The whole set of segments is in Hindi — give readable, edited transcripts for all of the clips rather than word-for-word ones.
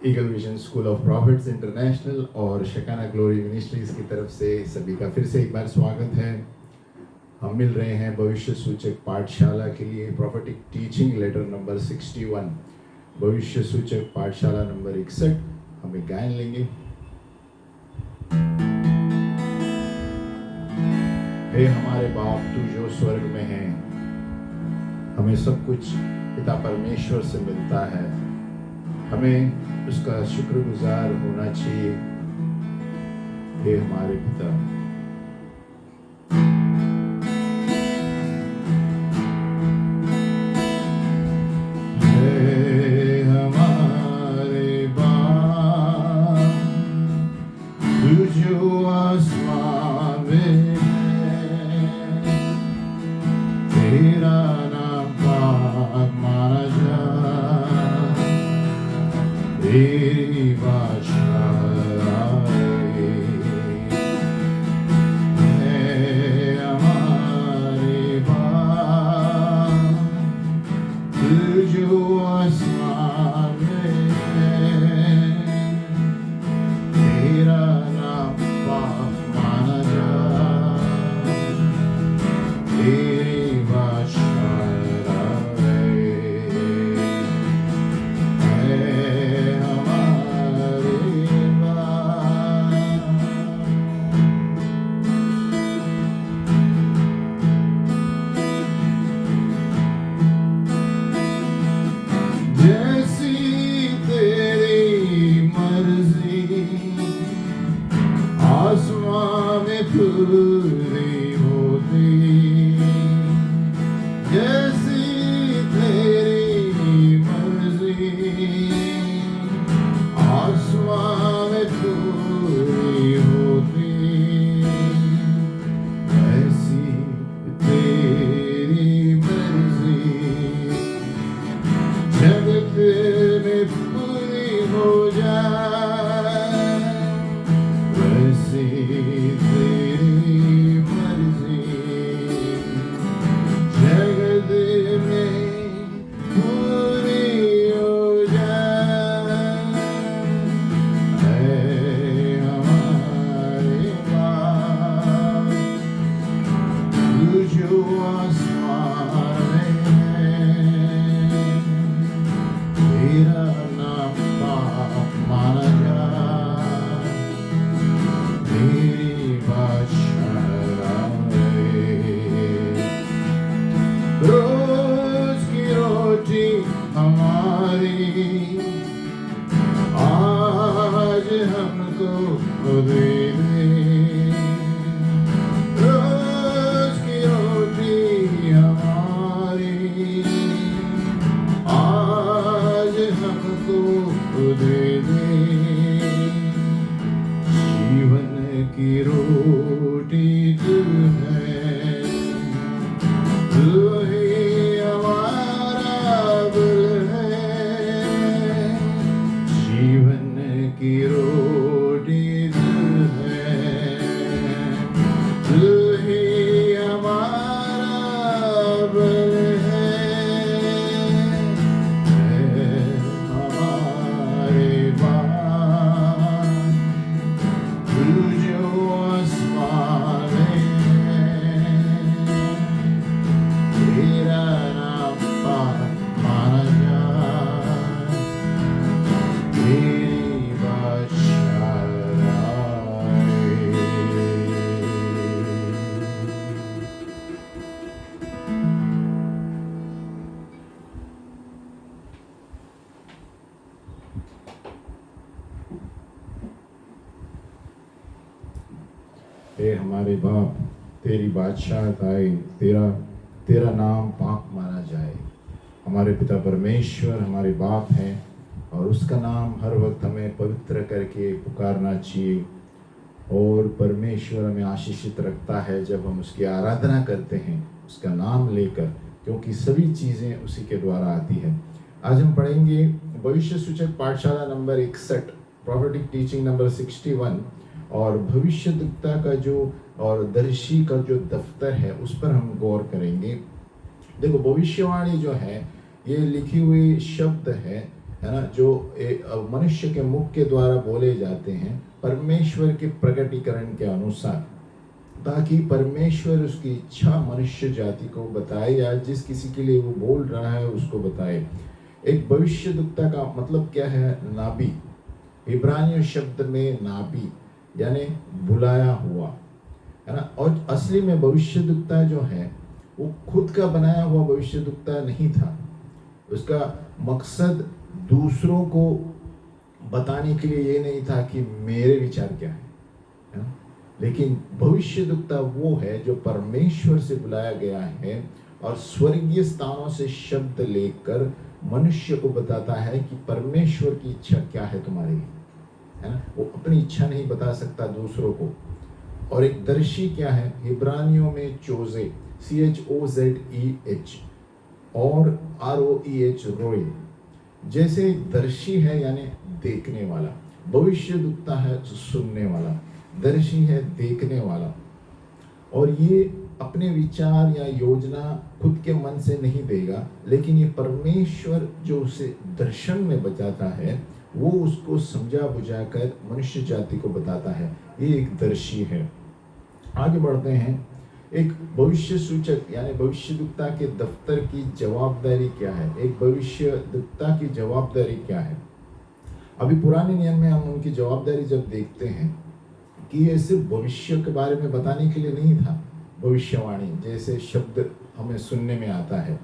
Eagle vision school of profits international और शकाना ग्लोरी मिनिस्ट्रीज की तरफ से सभी का फिर से एक बार स्वागत है। हम मिल रहे हैं भविष्य सूचक पाठशाला के लिए प्रॉफिटिक टीचिंग लेटर नंबर 61, भविष्य सूचक पाठशाला नंबर 61। हम एक गायन लेंगे। हे हमारे बाप तू जो स्वर्ग में है, हमें सब कुछ पिता परमेश्वर से मिलता है, हमें उसका शुक्रगुजार होना चाहिए। हे हमारे पिता, हे हमारे बाप तू जो आसमान में है, तेरा नाम पाक माना जाए, तेरी बादशाह आए। है हमारे बाप तू जो आसमान में है, तेरा नाम पाक माना जाए, तेरी बादशाह आए। जैसी तेरी मर्जी आसमां में पूरी होती, जैसी तेरी मर्जी आसमां में पूरी होती, वैसी तेरी मर्जी जगत में पूरी हो जाए, वैसी तेरी मर्जी जगत में पूरी हो जाए। है हमारे बाप तू जो आसमान में है, तेरा नाम पाक माना जाए, तेरी बादशाह आए। रोज की रोटी हमारी आज हमको दे दे, रोज की रोटी हमारी आज हमको दे दे, जीवन की रोटी तू है, तू ही हमारा बल है, जीवन की रोटी तू है, तू ही हमारा बल है। हमारे बाप तू जो आसमान में है, तेरा नाम पाक माना जाए, तेरी बादशाह आए। हे हमारे बाप तेरी बादशाहत आए, तेरा नाम पाक माना जाए। हमारे पिता परमेश्वर हमारे बाप हैं और उसका नाम हर वक्त हमें पवित्र करके पुकारना चाहिए, और परमेश्वर हमें आशीषित रखता है जब हम उसकी आराधना करते हैं उसका नाम लेकर, क्योंकि सभी चीज़ें उसी के द्वारा आती हैं। आज हम पढ़ेंगे भविष्य सूचक पाठशाला नंबर 61, प्रॉफिटिक टीचिंग नंबर 61, और भविष्यद्वक्ता का जो और दर्शी का जो दफ्तर है उस पर हम गौर करेंगे। देखो, भविष्यवाणी जो है ये लिखी हुई शब्द है है ना, जो मनुष्य के मुख के द्वारा बोले जाते हैं परमेश्वर के प्रकटीकरण के अनुसार, ताकि परमेश्वर उसकी इच्छा मनुष्य जाति को बताए या जिस किसी के लिए वो बोल रहा है उसको बताए। एक भविष्यद्वक्ता का मतलब क्या है? नाबी। इब्रानी शब्द में नाबी यानी बुलाया हुआ, है ना। और असली में भविष्यद्वक्ता जो है वो खुद का बनाया हुआ भविष्यद्वक्ता नहीं था। उसका मकसद दूसरों को बताने के लिए ये नहीं था कि मेरे विचार क्या है ना? लेकिन भविष्यद्वक्ता वो है जो परमेश्वर से बुलाया गया है और स्वर्गीय स्थानों से शब्द लेकर मनुष्य को बताता है कि परमेश्वर की इच्छा क्या है तुम्हारे लिए, है ना। वो अपनी इच्छा नहीं बता सकता दूसरों को। और एक दर्शी क्या है? इब्रानियों में चोजे, CHOZEH और ROEH, रोए। जैसे दर्शी है यानी देखने वाला, भविष्यद्वक्ता है सुनने वाला, दर्शी है देखने वाला। और ये अपने विचार या योजना खुद के मन से नहीं देगा, लेकिन ये परमेश्वर जो उसे दर्शन में बताता है वो उसको समझा बुझाकर मनुष्य जाति को बताता है। ये एक दर्शी है। आगे बढ़ते हैं। एक भविष्य सूचक यानी भविष्यद्वक्ता के दफ्तर की जवाबदारी क्या है? एक भविष्यद्वक्ता की जवाबदारी क्या है? अभी पुराने नियम में हम उनकी जवाबदारी जब देखते हैं कि ये सिर्फ भविष्य के बारे में बताने के लिए नहीं था, भविष्यवाणी जैसे शब्द हमें सुनने में आता है,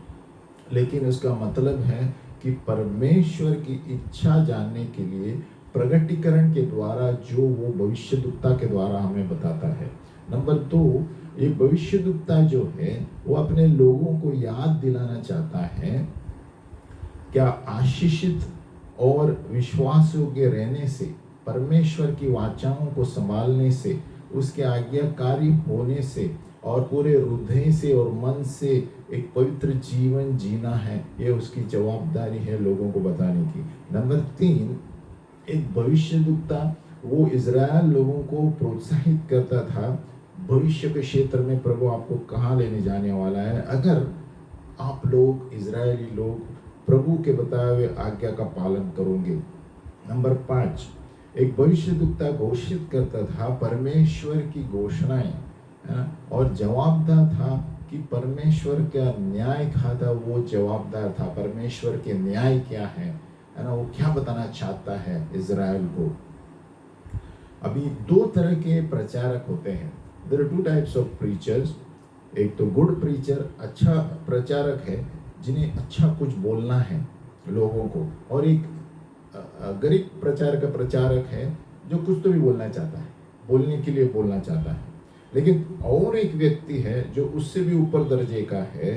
लेकिन उसका मतलब है कि परमेश्वर की इच्छा जानने के लिए प्रगटीकरण के द्वारा जो वो भविष्यद्वक्ता के द्वारा हमें बताता है। नंबर 2, ये भविष्यद्वक्ता जो है वो अपने लोगों को याद दिलाना चाहता है क्या आशीषित और विश्वास योग्य रहने से, परमेश्वर की वाचाओं को संभालने से, उसके आज्ञाकारी होने से और पूरे हृदय से और मन से एक पवित्र जीवन जीना है। ये उसकी जवाबदारी है लोगों को बताने की। नंबर 3, एक भविष्यद्वक्ता वो इज़राइल लोगों को प्रोत्साहित करता था भविष्य के क्षेत्र में प्रभु आपको कहाँ लेने जाने वाला है अगर आप लोग इज़राइली लोग प्रभु के बताए हुए आज्ञा का पालन करोगे। नंबर 5, एक भविष्यद्वक्ता घोषित करता था परमेश्वर की घोषणाएं, है ना, और जवाबदार था कि परमेश्वर का न्याय खाता वो जवाबदार था। परमेश्वर के न्याय क्या है ना, वो क्या बताना चाहता है इज़राइल को। अभी 2 तरह के प्रचारक होते हैं। There are 2 types of preachers. एक तो गुड प्रीचर, अच्छा प्रचारक है जिन्हें अच्छा कुछ बोलना है लोगों को, और एक गरीब प्रचार का प्रचारक है जो कुछ तो भी बोलना चाहता है, बोलने के लिए बोलना चाहता है। लेकिन और एक व्यक्ति है जो उससे भी ऊपर दर्जे का है,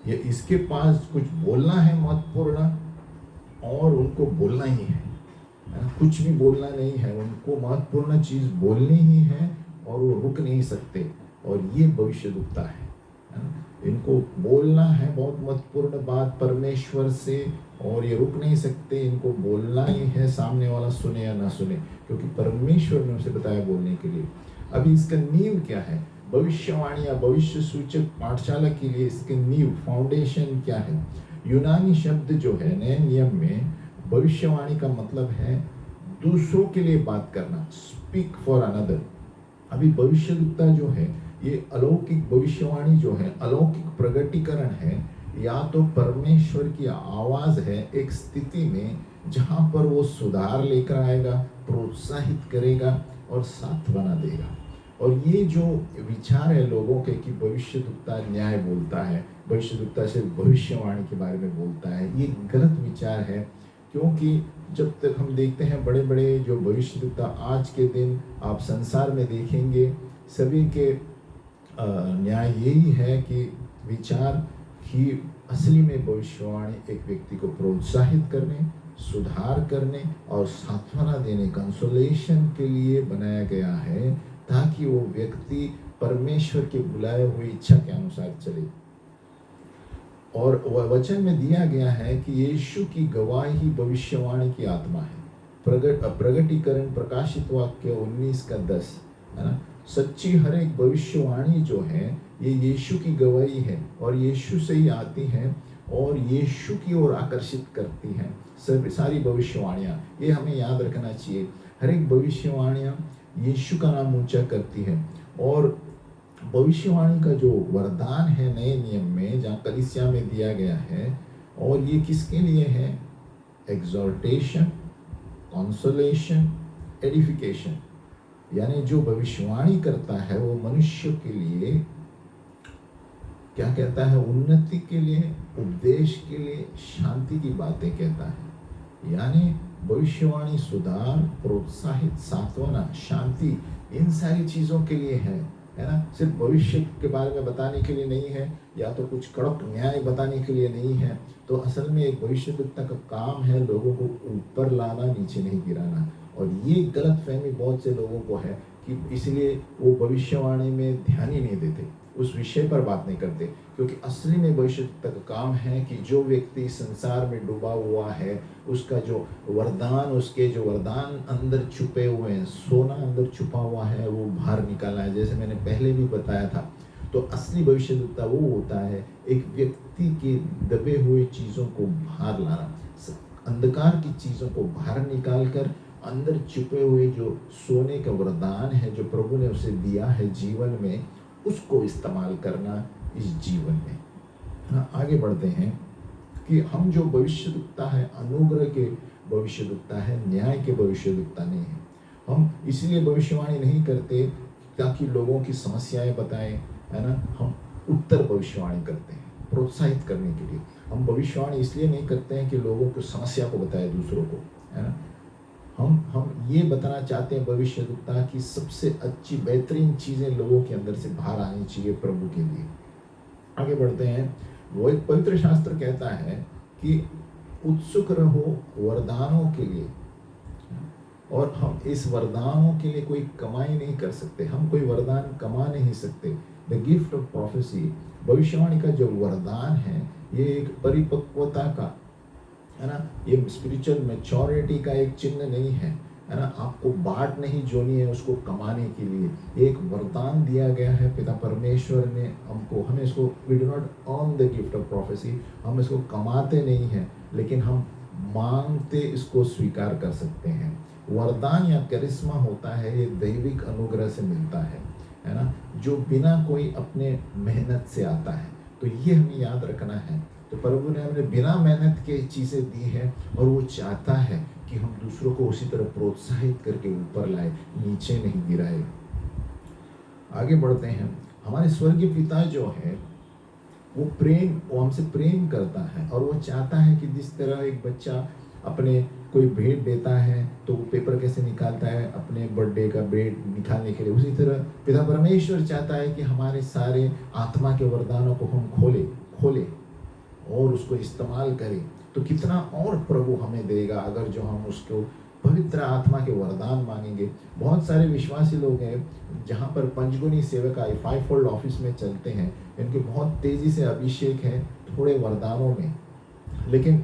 ये इसके पास कुछ बोलना है महत्वपूर्ण और उनको बोलना ही है, कुछ भी बोलना नहीं है, उनको महत्वपूर्ण चीज़ बोलनी ही है और वो रुक नहीं सकते। और ये भविष्यद्वक्ता है ना? इनको बोलना है बहुत महत्वपूर्ण बात परमेश्वर से और ये रुक नहीं सकते, इनको बोलना ही है, सामने वाला सुने या ना सुने, क्योंकि परमेश्वर ने उसे बताया बोलने के लिए। अभी इसका नींव क्या है? भविष्यवाणी या भविष्य सूचक पाठशाला के लिए इसके नींव, फाउंडेशन क्या है? यूनानी शब्द जो है नए नियम में भविष्यवाणी का मतलब है दूसरों के लिए बात करना, स्पीक फॉर अनदर। अभी भविष्यद्वक्ता जो है ये अलौकिक भविष्यवाणी जो है, अलौकिक प्रगटीकरण है, या तो परमेश्वर की आवाज़ है एक स्थिति में जहाँ पर वो सुधार लेकर आएगा, प्रोत्साहित करेगा और सांत्वना देगा। और ये जो विचार है लोगों के कि भविष्यद्वक्ता न्याय बोलता है, भविष्यद्वक्ता सिर्फ भविष्यवाणी के बारे में बोलता है, ये गलत विचार है। क्योंकि जब तक हम देखते हैं बड़े बड़े जो भविष्यद्वक्ता आज के दिन आप संसार में देखेंगे, सभी के न्याय यही है कि विचार ही असली में भविष्यवाणी एक व्यक्ति को प्रोत्साहित करने, सुधार करने और सांत्वना देने, कंसोलेशन के लिए बनाया गया है, ताकि वो व्यक्ति परमेश्वर के बुलाए हुए इच्छा के अनुसार चले। और वचन में दिया गया है कि यीशु की गवाही भविष्यवाणी की आत्मा है। प्रगटीकरण प्रकाशित वाक्य 19:10, है ना। सच्ची हर एक भविष्यवाणी जो है ये यीशु की गवाही है और यीशु से ही आती है और यीशु की ओर आकर्षित करती हैं। सब सारी भविष्यवाणियाँ, ये हमें याद रखना चाहिए। हर एक भविष्यवाणियाँ यीशु का नाम ऊंचा करती है। और भविष्यवाणी का जो वरदान है नए नियम में, जहाँ कलीसिया में दिया गया है, और ये किसके लिए है? Exhortation, consolation, edification. यानी जो भविष्यवाणी करता है वो मनुष्य के लिए क्या कहता है? उन्नति के लिए, उपदेश के लिए, शांति की बातें कहता है। यानी भविष्यवाणी सुधार, प्रोत्साहित, सांत्वना, शांति, इन सारी चीजों के लिए है ना? सिर्फ भविष्य के बारे में बताने के लिए नहीं है, या तो कुछ कड़क न्याय बताने के लिए नहीं है। तो असल में एक भविष्यद्वक्ता का काम है लोगों को ऊपर लाना, नीचे नहीं गिराना। और ये गलत फहमी बहुत से लोगों को है कि इसलिए वो भविष्यवाणी में ध्यान ही नहीं देते, उस विषय पर बात नहीं करते। क्योंकि असली में भविष्यद्वक्ता का काम है कि जो व्यक्ति संसार में डूबा हुआ है, उसका जो वरदान, उसके जो वरदान अंदर छुपे हुए हैं, सोना अंदर छुपा हुआ है, वो बाहर निकाला है। जैसे मैंने पहले भी बताया था, तो असली भविष्यद्वक्ता वो होता है एक व्यक्ति के दबे हुए चीज़ों को बाहर लाना, अंधकार की चीज़ों को बाहर निकाल कर अंदर छुपे हुए जो सोने का वरदान है जो प्रभु ने उसे दिया है जीवन में, उसको इस्तेमाल करना इस जीवन में। हाँ, आगे बढ़ते हैं कि हम जो भविष्यद्वक्ता है, अनुग्रह के भविष्यद्वक्ता है, न्याय के भविष्यद्वक्ता नहीं है। हम इसलिए भविष्यवाणी नहीं करते ताकि लोगों की समस्याएं बताएं, है ना? हम उत्तर भविष्यवाणी करते हैं प्रोत्साहित करने के लिए। हम भविष्यवाणी इसलिए नहीं करते हैं कि लोगों को समस्या को बताए दूसरों को, है ना? हम ये बताना चाहते हैं भविष्यद्वक्ता की सबसे अच्छी बेहतरीन चीज़ें लोगों के अंदर से बाहर आनी चाहिए प्रभु के लिए। आगे बढ़ते हैं। वो एक पवित्र शास्त्र कहता है कि उत्सुक रहो वरदानों के लिए, और हम इस वरदानों के लिए कोई कमाई नहीं कर सकते, हम कोई वरदान कमा नहीं सकते। द गिफ्ट ऑफ प्रोफेसी, भविष्यवाणी का जो वरदान है, ये एक परिपक्वता का, है ना? ये स्पिरिचुअल मैच्योरिटी का एक चिन्ह नहीं है ना? आपको बाट नहीं जोनी है उसको कमाने के लिए। एक वरदान दिया गया है पिता परमेश्वर ने हमको, हमें इसको, we do not earn the gift of prophecy, हम इसको कमाते नहीं हैं, लेकिन हम मांगते इसको स्वीकार कर सकते हैं। वरदान या करिश्मा होता है, ये दैविक अनुग्रह से मिलता है ना? जो बिना कोई अपने मेहनत से आता है। तो ये हमें याद रखना है। तो प्रभु ने हमें बिना मेहनत के चीज़ें दी है, और वो चाहता है कि हम दूसरों को उसी तरह प्रोत्साहित करके ऊपर लाए, नीचे नहीं गिराए। आगे बढ़ते हैं। हमारे स्वर्गीय पिता जो है वो हमसे प्रेम करता है, और वो चाहता है कि जिस तरह एक बच्चा अपने कोई भेंट देता है तो वो पेपर कैसे निकालता है अपने बर्थडे का भेंट निकालने के लिए, उसी तरह पिता परमेश्वर चाहता है कि हमारे सारे आत्मा के वरदानों को हम खोले और उसको इस्तेमाल करें। तो कितना और प्रभु हमें देगा अगर जो हम उसको पवित्र आत्मा के वरदान मांगेंगे। बहुत सारे विश्वासी लोग हैं जहाँ पर पंचगुनी सेवका 5 फोल्ड ऑफिस में चलते हैं, इनके बहुत तेजी से अभिषेक है थोड़े वरदानों में, लेकिन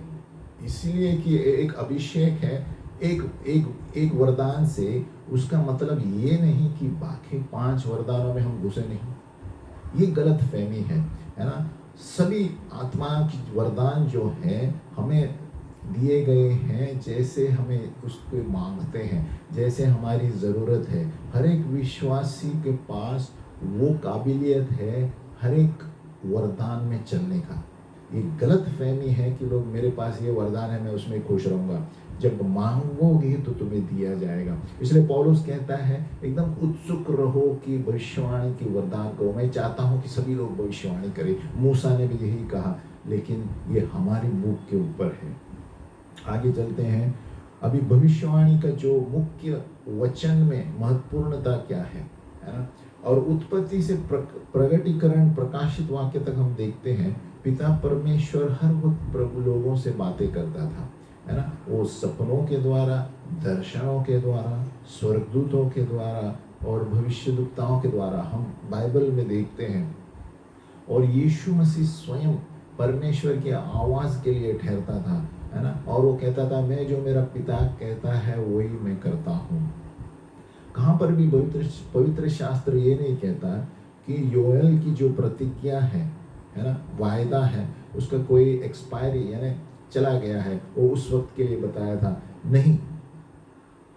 इसलिए कि एक अभिषेक है एक वरदान से, उसका मतलब ये नहीं कि बाकी 5 वरदानों में हम घुसे नहीं। ये गलत फहमी है ना? सभी आत्मा की वरदान जो है हमें दिए गए हैं, जैसे हमें उसको मांगते हैं, जैसे हमारी ज़रूरत है। हर एक विश्वासी के पास वो काबिलियत है हर एक वरदान में चलने का। ये गलत फहमी है कि लोग, मेरे पास ये वरदान है मैं उसमें खुश रहूँगा। जब मांगोगे तो तुम्हें दिया जाएगा। इसलिए पौलुस कहता है एकदम उत्सुक रहो कि भविष्यवाणी के वरदान को। मैं चाहता हूँ कि सभी लोग भविष्यवाणी करें, मूसा ने भी यही कहा, लेकिन ये हमारी मुख के ऊपर है। आगे चलते हैं। अभी भविष्यवाणी का जो मुख्य वचन में महत्वपूर्णता क्या है ना? और उत्पत्ति से प्रगटीकरण प्रकाशित वाक्य तक हम देखते हैं पिता परमेश्वर हर वक्त प्रभु लोगों से बातें करता था, है ना? वो सपनों के द्वारा, दर्शनों के द्वारा, स्वर्गदूतों के द्वारा और भविष्यद्वक्ताओं के द्वारा हम बाइबल में देखते हैं। और यीशु मसीह स्वयं परमेश्वर की आवाज़ के लिए ठहरता था, है ना? और वो कहता था, मैं जो मेरा पिता कहता है वही मैं करता हूँ। कहाँ पर भी पवित्र शास्त्र ये नहीं कहता कि योएल की जो प्रतिज्ञा है है ना, वायदा है, उसका कोई एक्सपायरी यानी चला गया है, वो उस वक्त के लिए बताया था नहीं।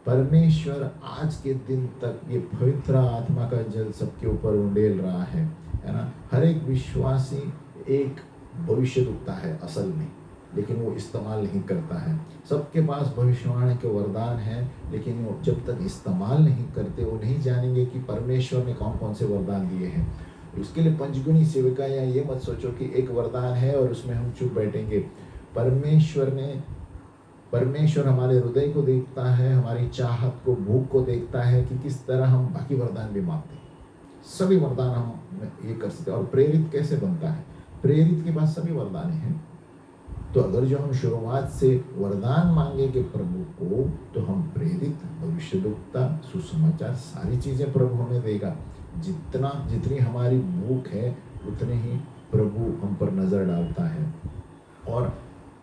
परमेश्वर आज के दिन तक ये पवित्र आत्मा का जल सबके ऊपर उंडेल रहा है ना। हर एक विश्वासी एक भविष्यद्वक्ता है असल में, लेकिन वो इस्तेमाल नहीं करता है। सबके पास भविष्यवाणी के वरदान हैं, लेकिन वो जब तक इस्तेमाल नहीं करते वो नहीं जानेंगे कि परमेश्वर ने कौन कौन से वरदान दिए हैं। इसके लिए पंचगुनी सेविका या ये मत सोचो कि एक वरदान है और उसमें हम चुप बैठेंगे। परमेश्वर हमारे हृदय को देखता है, हमारी चाहत को, भूख को देखता है कि किस तरह हम बाकी वरदान भी मांगते हैं। सभी वरदान हम ये कर सकते हैं। और प्रेरित कैसे बनता है? प्रेरित के पास सभी वरदान हैं। तो अगर जो हम शुरुआत से वरदान मांगेंगे प्रभु को, तो हम प्रेरित, भविष्यद्वक्ता, सुसमाचार, सारी चीजें प्रभु हमें देगा। जितनी हमारी भूख है उतने ही प्रभु हम पर नजर डालता है। और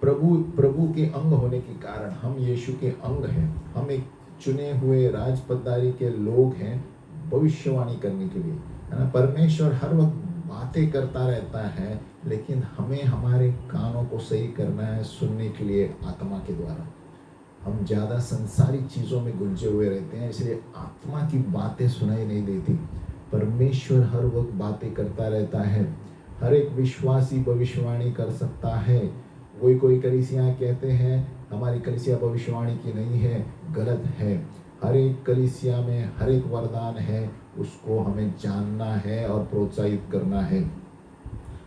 प्रभु के अंग होने के कारण हम यीशु के अंग हैं। हम एक चुने हुए राजपदारी के लोग हैं भविष्यवाणी करने के लिए, है ना। परमेश्वर हर वक्त बातें करता रहता है, लेकिन हमें हमारे कानों को सही करना है सुनने के लिए आत्मा के द्वारा। हम ज़्यादा संसारी चीज़ों में गुंजे हुए रहते हैं, इसलिए आत्मा की बातें सुनाई नहीं देती। परमेश्वर हर वक्त बातें करता रहता है। हर एक विश्वासी भविष्यवाणी कर सकता है। कोई कलीसियाँ कहते हैं हमारी कलीसिया भविष्यवाणी की नहीं है, गलत है। हर एक कलीसिया में हर एक वरदान है, उसको हमें जानना है और प्रोत्साहित करना है।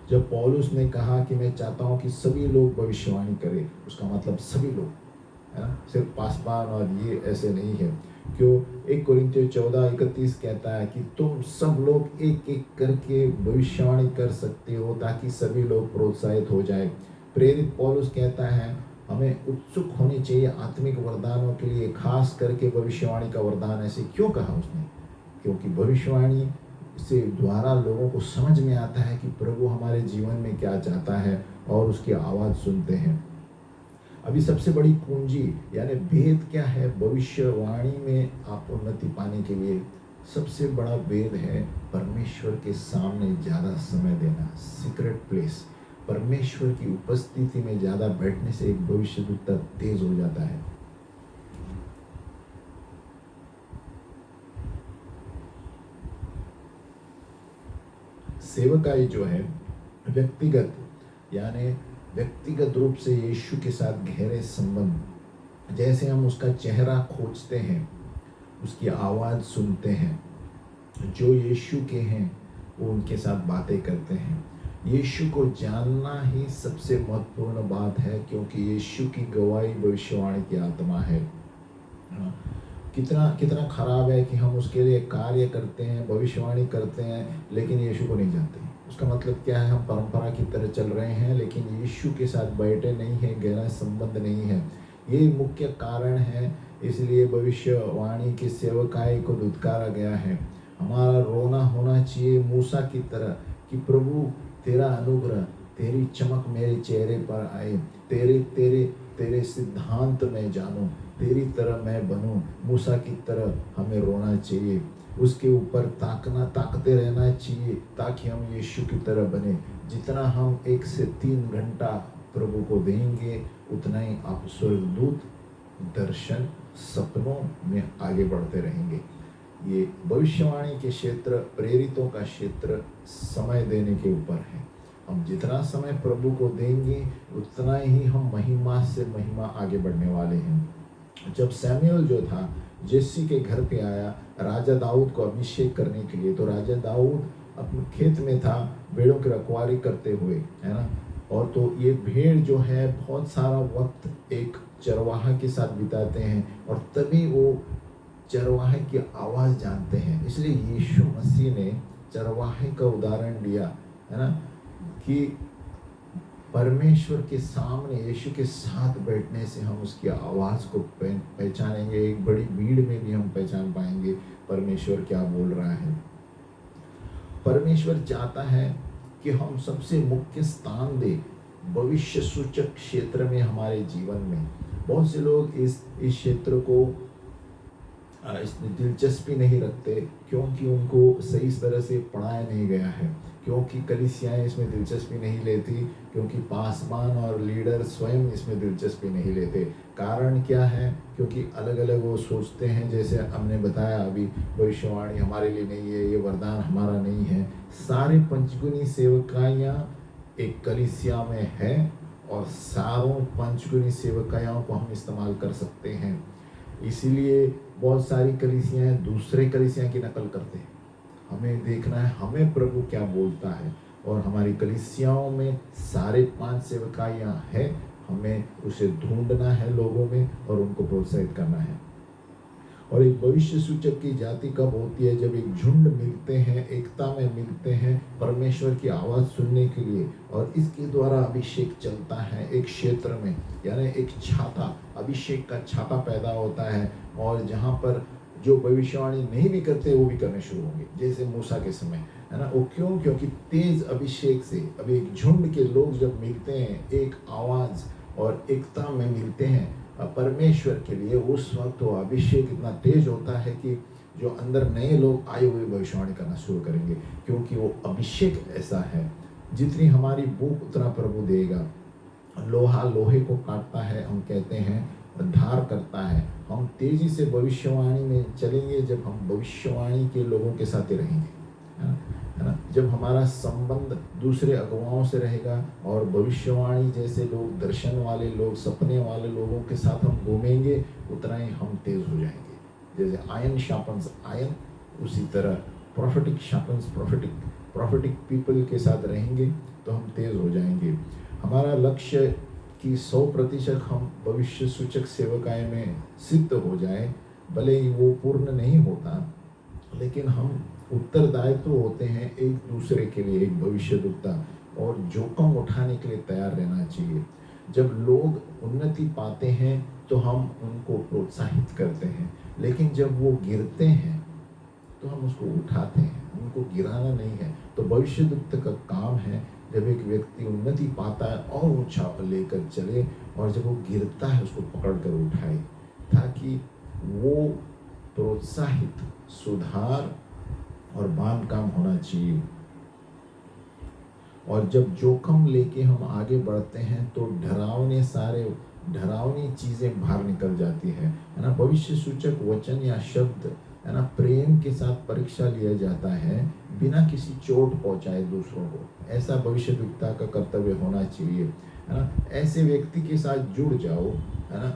जब पौलुस ने कहा कि मैं चाहता हूँ कि सभी लोग भविष्यवाणी करें, उसका मतलब सभी लोग, है ना, सिर्फ पासवान और ये ऐसे नहीं है। क्यों? 1 कोरिन्थियों 14:31 कहता है कि तुम सब लोग एक एक करके भविष्यवाणी कर सकते हो ताकि सभी लोग प्रोत्साहित हो जाए। प्रेरित पौलुस कहता है हमें उत्सुक होनी चाहिए आत्मिक वरदानों के लिए, खास करके भविष्यवाणी का वरदान। ऐसे क्यों कहा उसने? क्योंकि भविष्यवाणी से द्वारा लोगों को समझ में आता है कि प्रभु हमारे जीवन में क्या चाहता है और उसकी आवाज़ सुनते हैं। अभी सबसे बड़ी पूंजी यानी भेद क्या है भविष्यवाणी में आप उन्नति पाने के लिए? सबसे बड़ा भेद है परमेश्वर के सामने ज़्यादा समय देना, सीक्रेट प्लेस। परमेश्वर की उपस्थिति में ज़्यादा बैठने से एक भविष्यद्वक्ता तेज हो जाता है। सेवकाई जो है व्यक्तिगत, यानी व्यक्तिगत रूप से यीशु के साथ गहरे संबंध। जैसे हम उसका चेहरा खोजते हैं, उसकी आवाज़ सुनते हैं, जो यीशु के हैं वो उनके साथ बातें करते हैं। यीशु को जानना ही सबसे महत्वपूर्ण बात है, क्योंकि यीशु की गवाही भविष्यवाणी की आत्मा है। कितना खराब है कि हम उसके लिए कार्य करते हैं, भविष्यवाणी करते हैं, लेकिन यीशु को नहीं जानते। उसका मतलब क्या है? हम परंपरा की तरह चल रहे हैं, लेकिन यीशु के साथ बैठे नहीं हैं, गहरा संबंध नहीं है। ये मुख्य कारण है, इसलिए भविष्यवाणी की सेवकाई को दुत्कारा गया है। हमारा रोना होना चाहिए मूसा की तरह कि प्रभु तेरा अनुग्रह, तेरी चमक मेरे चेहरे पर आए, तेरे सिद्धांत में जानूं, तेरी तरह मैं बनूं। मूसा की तरह हमें रोना चाहिए, उसके ऊपर ताकते रहना चाहिए, ताकि हम यीशु की तरह बने। जितना हम 1 से 3 घंटा प्रभु को देंगे, उतना ही आप स्वर्गदूत, दर्शन, सपनों में आगे बढ़ते रहेंगे। ये भविष्यवाणी के क्षेत्र, प्रेरितों का क्षेत्र समय देने के ऊपर है। हम जितना समय प्रभु को देंगे, उतना ही हम महिमा से महिमा आगे बढ़ने वाले हैं। जब सैमुएल जो था जेसी के घर पे आया राजा दाऊद को अभिषेक करने के लिए, तो राजा दाऊद अपने खेत में था भेड़ों की रखवाली करते हुए, है ना। और तो ये भेड़ जो है बहुत सारा वक्त एक चरवाहा के साथ बिताते हैं, और तभी वो चरवाहे की आवाज़ जानते हैं। इसलिए यीशु मसीह ने चरवाहे का उदाहरण दिया, है ना, कि परमेश्वर के सामने यीशु के साथ बैठने से हम उसकी आवाज़ को पहचानेंगे। एक बड़ी भीड़ में भी हम पहचान पाएंगे परमेश्वर क्या बोल रहा है। परमेश्वर चाहता है कि हम सबसे मुख्य स्थान दें भविष्य सूचक क्षेत्र में हमारे जीवन में। बहुत से लोग इस क्षेत्र को इसमें दिलचस्पी नहीं रखते, क्योंकि उनको सही तरह से पढ़ाया नहीं गया है। क्योंकि कलीसियाएं इसमें दिलचस्पी नहीं लेती, क्योंकि पासवान और लीडर स्वयं इसमें दिलचस्पी नहीं लेते। कारण क्या है? क्योंकि अलग अलग वो सोचते हैं, जैसे हमने बताया अभी, भविष्यवाणी हमारे लिए नहीं है, ये वरदान हमारा नहीं है। सारे पंचगुनी सेवकाइयाँ एक कलीसिया में है और सारों पंचगुनी सेवकाइयों को हम इस्तेमाल कर सकते हैं। इसीलिए बहुत सारी कलीसियाएं दूसरे कलीसिया की नकल करते हैं। हमें देखना है हमें प्रभु क्या बोलता है, और हमारी कलीसियाओं में सारे 5 सेवकाइयाँ हैं। हमें उसे ढूंढना है लोगों में और उनको प्रोत्साहित करना है। और एक भविष्य सूचक की जाति कब होती है? जब एक झुंड मिलते हैं, एकता में मिलते हैं परमेश्वर की आवाज़ सुनने के लिए, और इसके द्वारा अभिषेक चलता है एक क्षेत्र में, यानी एक छाता, अभिषेक का छाता पैदा होता है। और जहाँ पर जो भविष्यवाणी नहीं भी करते वो भी करने शुरू होंगे, जैसे मूसा के समय, है ना। वो क्यों? क्योंकि तेज अभिषेक से अब एक झुंड के लोग जब मिलते हैं, एक आवाज़ और एकता में मिलते हैं परमेश्वर के लिए, उस वक्त वो अभिषेक इतना तेज होता है कि जो अंदर नए लोग आए हुए भविष्यवाणी करना शुरू करेंगे, क्योंकि वो अभिषेक ऐसा है। जितनी हमारी भूख उतना प्रभु देगा। लोहा लोहे को काटता है, हम कहते हैं, धार करता है। हम तेजी से भविष्यवाणी में चलेंगे जब हम भविष्यवाणी के लोगों के साथ ही रहेंगे, है ना। जब हमारा संबंध दूसरे अगुवाओं से रहेगा और भविष्यवाणी जैसे लोग, दर्शन वाले लोग, सपने वाले लोगों के साथ हम घूमेंगे, उतना ही हम तेज हो जाएंगे। जैसे आयन शार्पन्स आयन, उसी तरह प्रोफेटिक शार्पन्स प्रोफेटिक पीपल के साथ रहेंगे तो हम तेज हो जाएंगे। हमारा लक्ष्य कि 100% हम भविष्य सूचक सेवकाएं में सिद्ध हो जाए, भले ही वो पूर्ण नहीं होता, लेकिन हम उत्तरदायित्व होते हैं एक दूसरे के लिए, एक भविष्यद्वक्ता, और जोखिम उठाने के लिए तैयार रहना चाहिए। जब लोग उन्नति पाते हैं तो हम उनको प्रोत्साहित करते हैं, लेकिन जब वो गिरते हैं तो हम उसको उठाते हैं, उनको गिराना नहीं है। तो भविष्यद्वक्ता का काम है, जब एक व्यक्ति उन्नति पाता है और ऊंचा लेकर चले, और जब वो गिरता है उसको पकड़ कर उठाए, ताकि वो प्रोत्साहित, सुधार और बांध काम होना चाहिए। और जब जोखिम लेके हम आगे बढ़ते हैं तो डरावनी चीजें बाहर निकल जाती है ना। भविष्य सूचक वचन या शब्द, है ना, प्रेम के साथ परीक्षा लिया जाता है, बिना किसी चोट पहुंचाए दूसरों को। ऐसा भविष्यद्वक्ता का कर्तव्य होना चाहिए, है ना। ऐसे व्यक्ति के साथ जुड़ जाओ, है ना,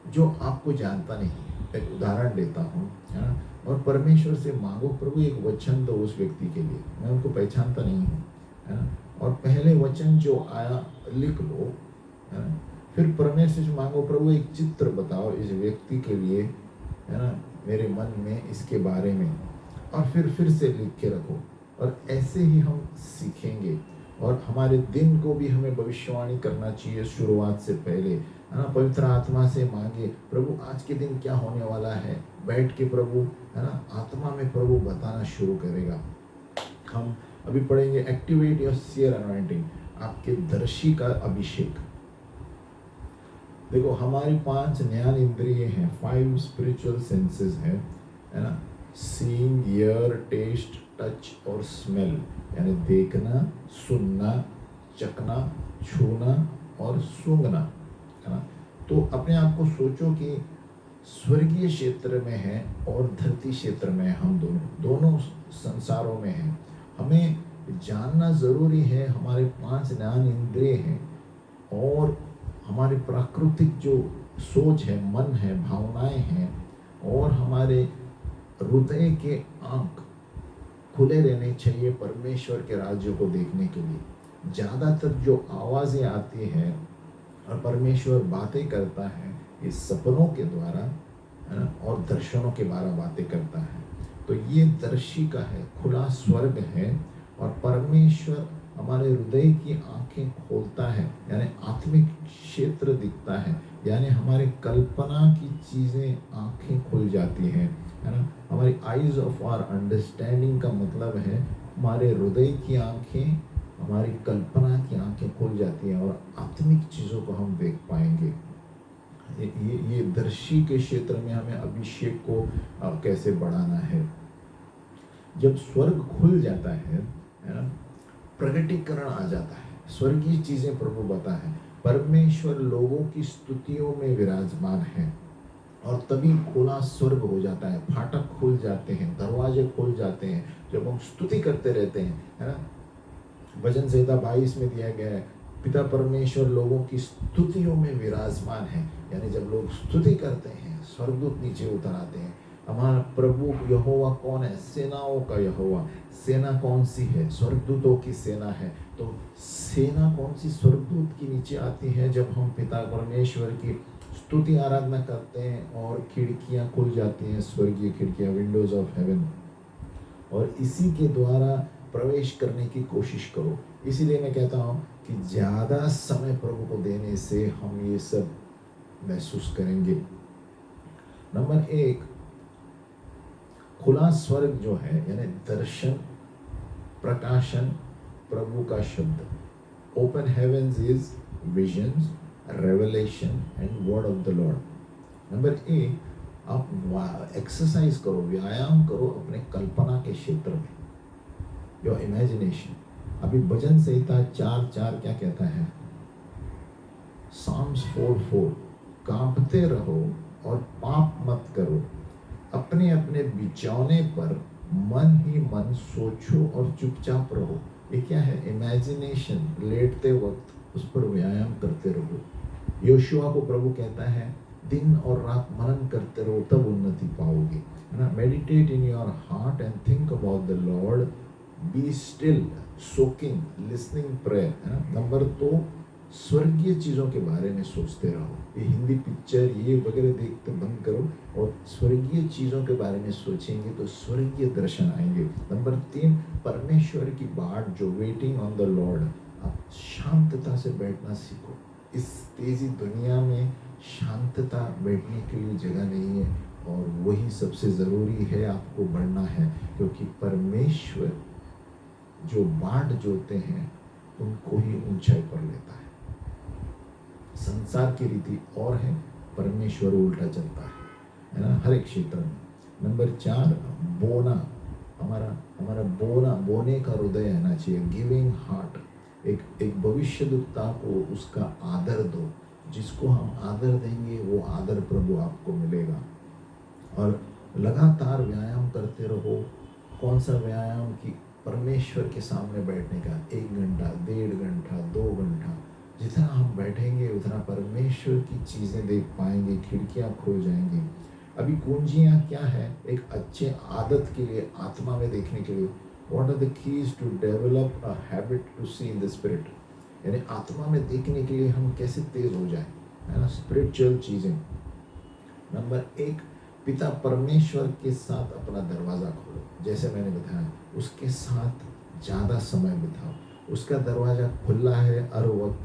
जो आपको जानता नहीं। एक उदाहरण देता हूँ, है ना, और परमेश्वर से मांगो, प्रभु एक वचन दो उस व्यक्ति के लिए, मैं उनको पहचानता नहीं हूँ, है ना, और पहले वचन जो आया लिख लो, है ना। फिर परमेश्वर से मांगो, प्रभु एक चित्र बताओ इस व्यक्ति के लिए, है ना, मेरे मन में इसके बारे में, और फिर से लिख के रखो। और ऐसे ही हम सीखेंगे। और हमारे दिन को भी हमें भविष्यवाणी करना चाहिए शुरुआत से पहले, है ना। पवित्र आत्मा से मांगे, प्रभु आज के दिन क्या होने वाला है, बैठ के प्रभु, है ना, आत्मा में प्रभु बताना शुरू करेगा। हम अभी पढ़ेंगे एक्टिवेट योर सीयर अनॉइंटिंग, आपके दर्शी का अभिषेक। देखो हमारी 5 ज्ञान इंद्रिय हैं, 5 स्पिरिचुअल सेंसेस है ना। सीइंग, हियर, टेस्ट, टच और स्मेल, यानी देखना, सुनना, चखना, छूना और सूंघना, है ना। तो अपने आप को सोचो कि स्वर्गीय क्षेत्र में है और धरती क्षेत्र में है, हम दोनों संसारों में हैं। हमें जानना ज़रूरी है, हमारे 5 ज्ञान इंद्रिय हैं, और हमारी प्राकृतिक जो सोच है, मन है, भावनाएं हैं, और हमारे हृदय के आँख खुले रहने चाहिए परमेश्वर के राज्य को देखने के लिए। ज़्यादातर जो आवाज़ें आती हैं और परमेश्वर बातें करता है, इस सपनों के द्वारा, है ना, और दर्शनों के द्वारा बातें करता है। तो ये दर्शी का है, खुला स्वर्ग है, और परमेश्वर हमारे हृदय की आंखें खोलता है, यानी आत्मिक क्षेत्र दिखता है, यानी हमारे कल्पना की चीज़ें आंखें खुल जाती हैं, है ना। हमारी आइज ऑफ आवर अंडरस्टैंडिंग का मतलब है हमारे हृदय की आंखें, हमारी कल्पना की आंखें खुल जाती हैं, और आत्मिक चीज़ों को हम देख पाएंगे। ये दर्शी के क्षेत्र में हमें अभिषेक को कैसे बढ़ाना है। जब स्वर्ग खुल जाता है है ना, प्रगटीकरण आ जाता है, स्वर्गीय चीजें प्रभु बता है। परमेश्वर लोगों की स्तुतियों में विराजमान है और तभी खुला स्वर्ग हो जाता है, फाटक खुल जाते हैं, दरवाजे खुल जाते हैं जब हम स्तुति करते रहते हैं, है ना। भजन संहिता 22 में दिया गया है, पिता परमेश्वर लोगों की स्तुतियों में विराजमान है, यानी जब लोग स्तुति करते हैं स्वर्गदूत नीचे उतर आते हैं। हमारा प्रभु यहोवा कौन है? सेनाओं का यहोवा। सेना कौन सी है? स्वर्गदूतों की सेना है। तो सेना कौन सी स्वर्गदूत की नीचे आती है? जब हम पिता परमेश्वर की स्तुति आराधना करते हैं और खिड़कियां खुल जाती हैं, स्वर्गीय खिड़कियां, विंडोज ऑफ हेवन, और इसी के द्वारा प्रवेश करने की कोशिश करो। इसीलिए मैं कहता हूँ कि ज़्यादा समय प्रभु को देने से हम ये सब महसूस करेंगे। नंबर 1, खुला स्वर्ग जो है यानी दर्शन, प्रकाशन, प्रभु का शब्द। Open heavens is visions, revelation and word of the Lord. Number 1, आप एक्सरसाइज करो, व्यायाम करो अपने कल्पना के क्षेत्र में, योर इमेजिनेशन। अभी भजन संहिता 4:4 क्या कहता है? Psalms 4:4, कांपते रहो और पाप मत करो, अपने अपने बिछौने पर मन ही मन सोचो और चुपचाप रहो। ये क्या है? इमेजिनेशन। लेटते वक्त उस पर व्यायाम करते रहो। योशुआ को प्रभु कहता है दिन और रात मनन करते रहो, तब उन्नति पाओगे, है ना। Meditate in your heart and think about the Lord, be still, soaking, listening prayer, है ना। नंबर 2, स्वर्गीय चीज़ों के बारे में सोचते रहो। ये हिंदी पिक्चर ये वगैरह देखते बंद करो और स्वर्गीय चीज़ों के बारे में सोचेंगे तो स्वर्गीय दर्शन आएंगे। नंबर 3, परमेश्वर की बाट जो, वेटिंग ऑन द लॉर्ड। आप शांतता से बैठना सीखो। इस तेजी दुनिया में शांतता बैठने के लिए जगह नहीं है और वही सबसे ज़रूरी है, आपको बढ़ना है, क्योंकि परमेश्वर जो बाट जोते हैं उनको ही ऊंचाई पर लेता है। संसार की रीति और है, परमेश्वर उल्टा चलता है ना, हर एक क्षेत्र में। नंबर 4, बोना। हमारा बोने का हृदय आना चाहिए, गिविंग हार्ट। एक भविष्यद्वक्ता को उसका आदर दो, जिसको हम आदर देंगे वो आदर प्रभु आपको मिलेगा। और लगातार व्यायाम करते रहो। कौन सा व्यायाम? कि परमेश्वर के सामने बैठने का, 1 घंटा, 1.5 घंटा, 2 घंटा, जितना हम बैठेंगे उतना परमेश्वर की चीज़ें देख पाएंगे, खिड़कियाँ खुल जाएंगी। अभी कुंजियाँ क्या है एक अच्छे आदत के लिए, आत्मा में देखने के लिए? What are the keys to develop a habit to see in the spirit, यानी आत्मा में देखने के लिए हम कैसे तेज हो जाए, है ना, स्पिरिचुअल चीज़ें। नंबर 1, पिता परमेश्वर के साथ अपना दरवाज़ा खोलो, जैसे मैंने बताया, उसके साथ ज़्यादा समय बिताओ। उसका दरवाज़ा खुला है, हर वक्त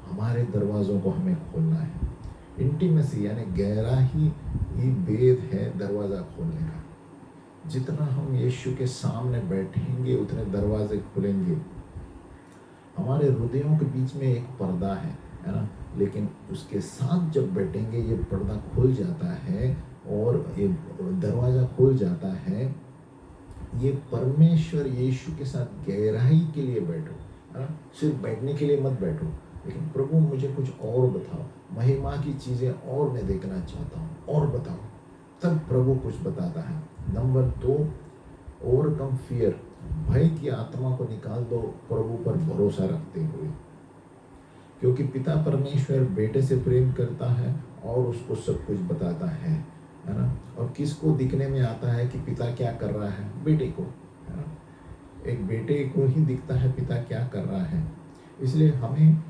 हमारे दरवाज़ों को हमें खोलना है। इंटीमेसी यानी गहरा ही भेद है दरवाज़ा खोलने का। जितना हम यीशु के सामने बैठेंगे उतने दरवाजे खुलेंगे। हमारे हृदयों के बीच में एक पर्दा है ना, लेकिन उसके साथ जब बैठेंगे ये पर्दा खुल जाता है और ये दरवाज़ा खुल जाता है। ये परमेश्वर यीशु के साथ गहराई के लिए बैठो, है ना, सिर्फ बैठने के लिए मत बैठो, लेकिन प्रभु मुझे कुछ और बताओ, महिमा की चीज़ें और मैं देखना चाहता हूँ, और बताओ, तब प्रभु कुछ बताता है। नंबर 2, ओवरकम फियर, भय की आत्मा को निकाल दो प्रभु पर भरोसा रखते हुए, क्योंकि पिता परमेश्वर बेटे से प्रेम करता है और उसको सब कुछ बताता है ना। और किसको दिखने में आता है कि पिता क्या कर रहा है? बेटे को, है ना। एक बेटे को ही दिखता है पिता क्या कर रहा है। इसलिए हमें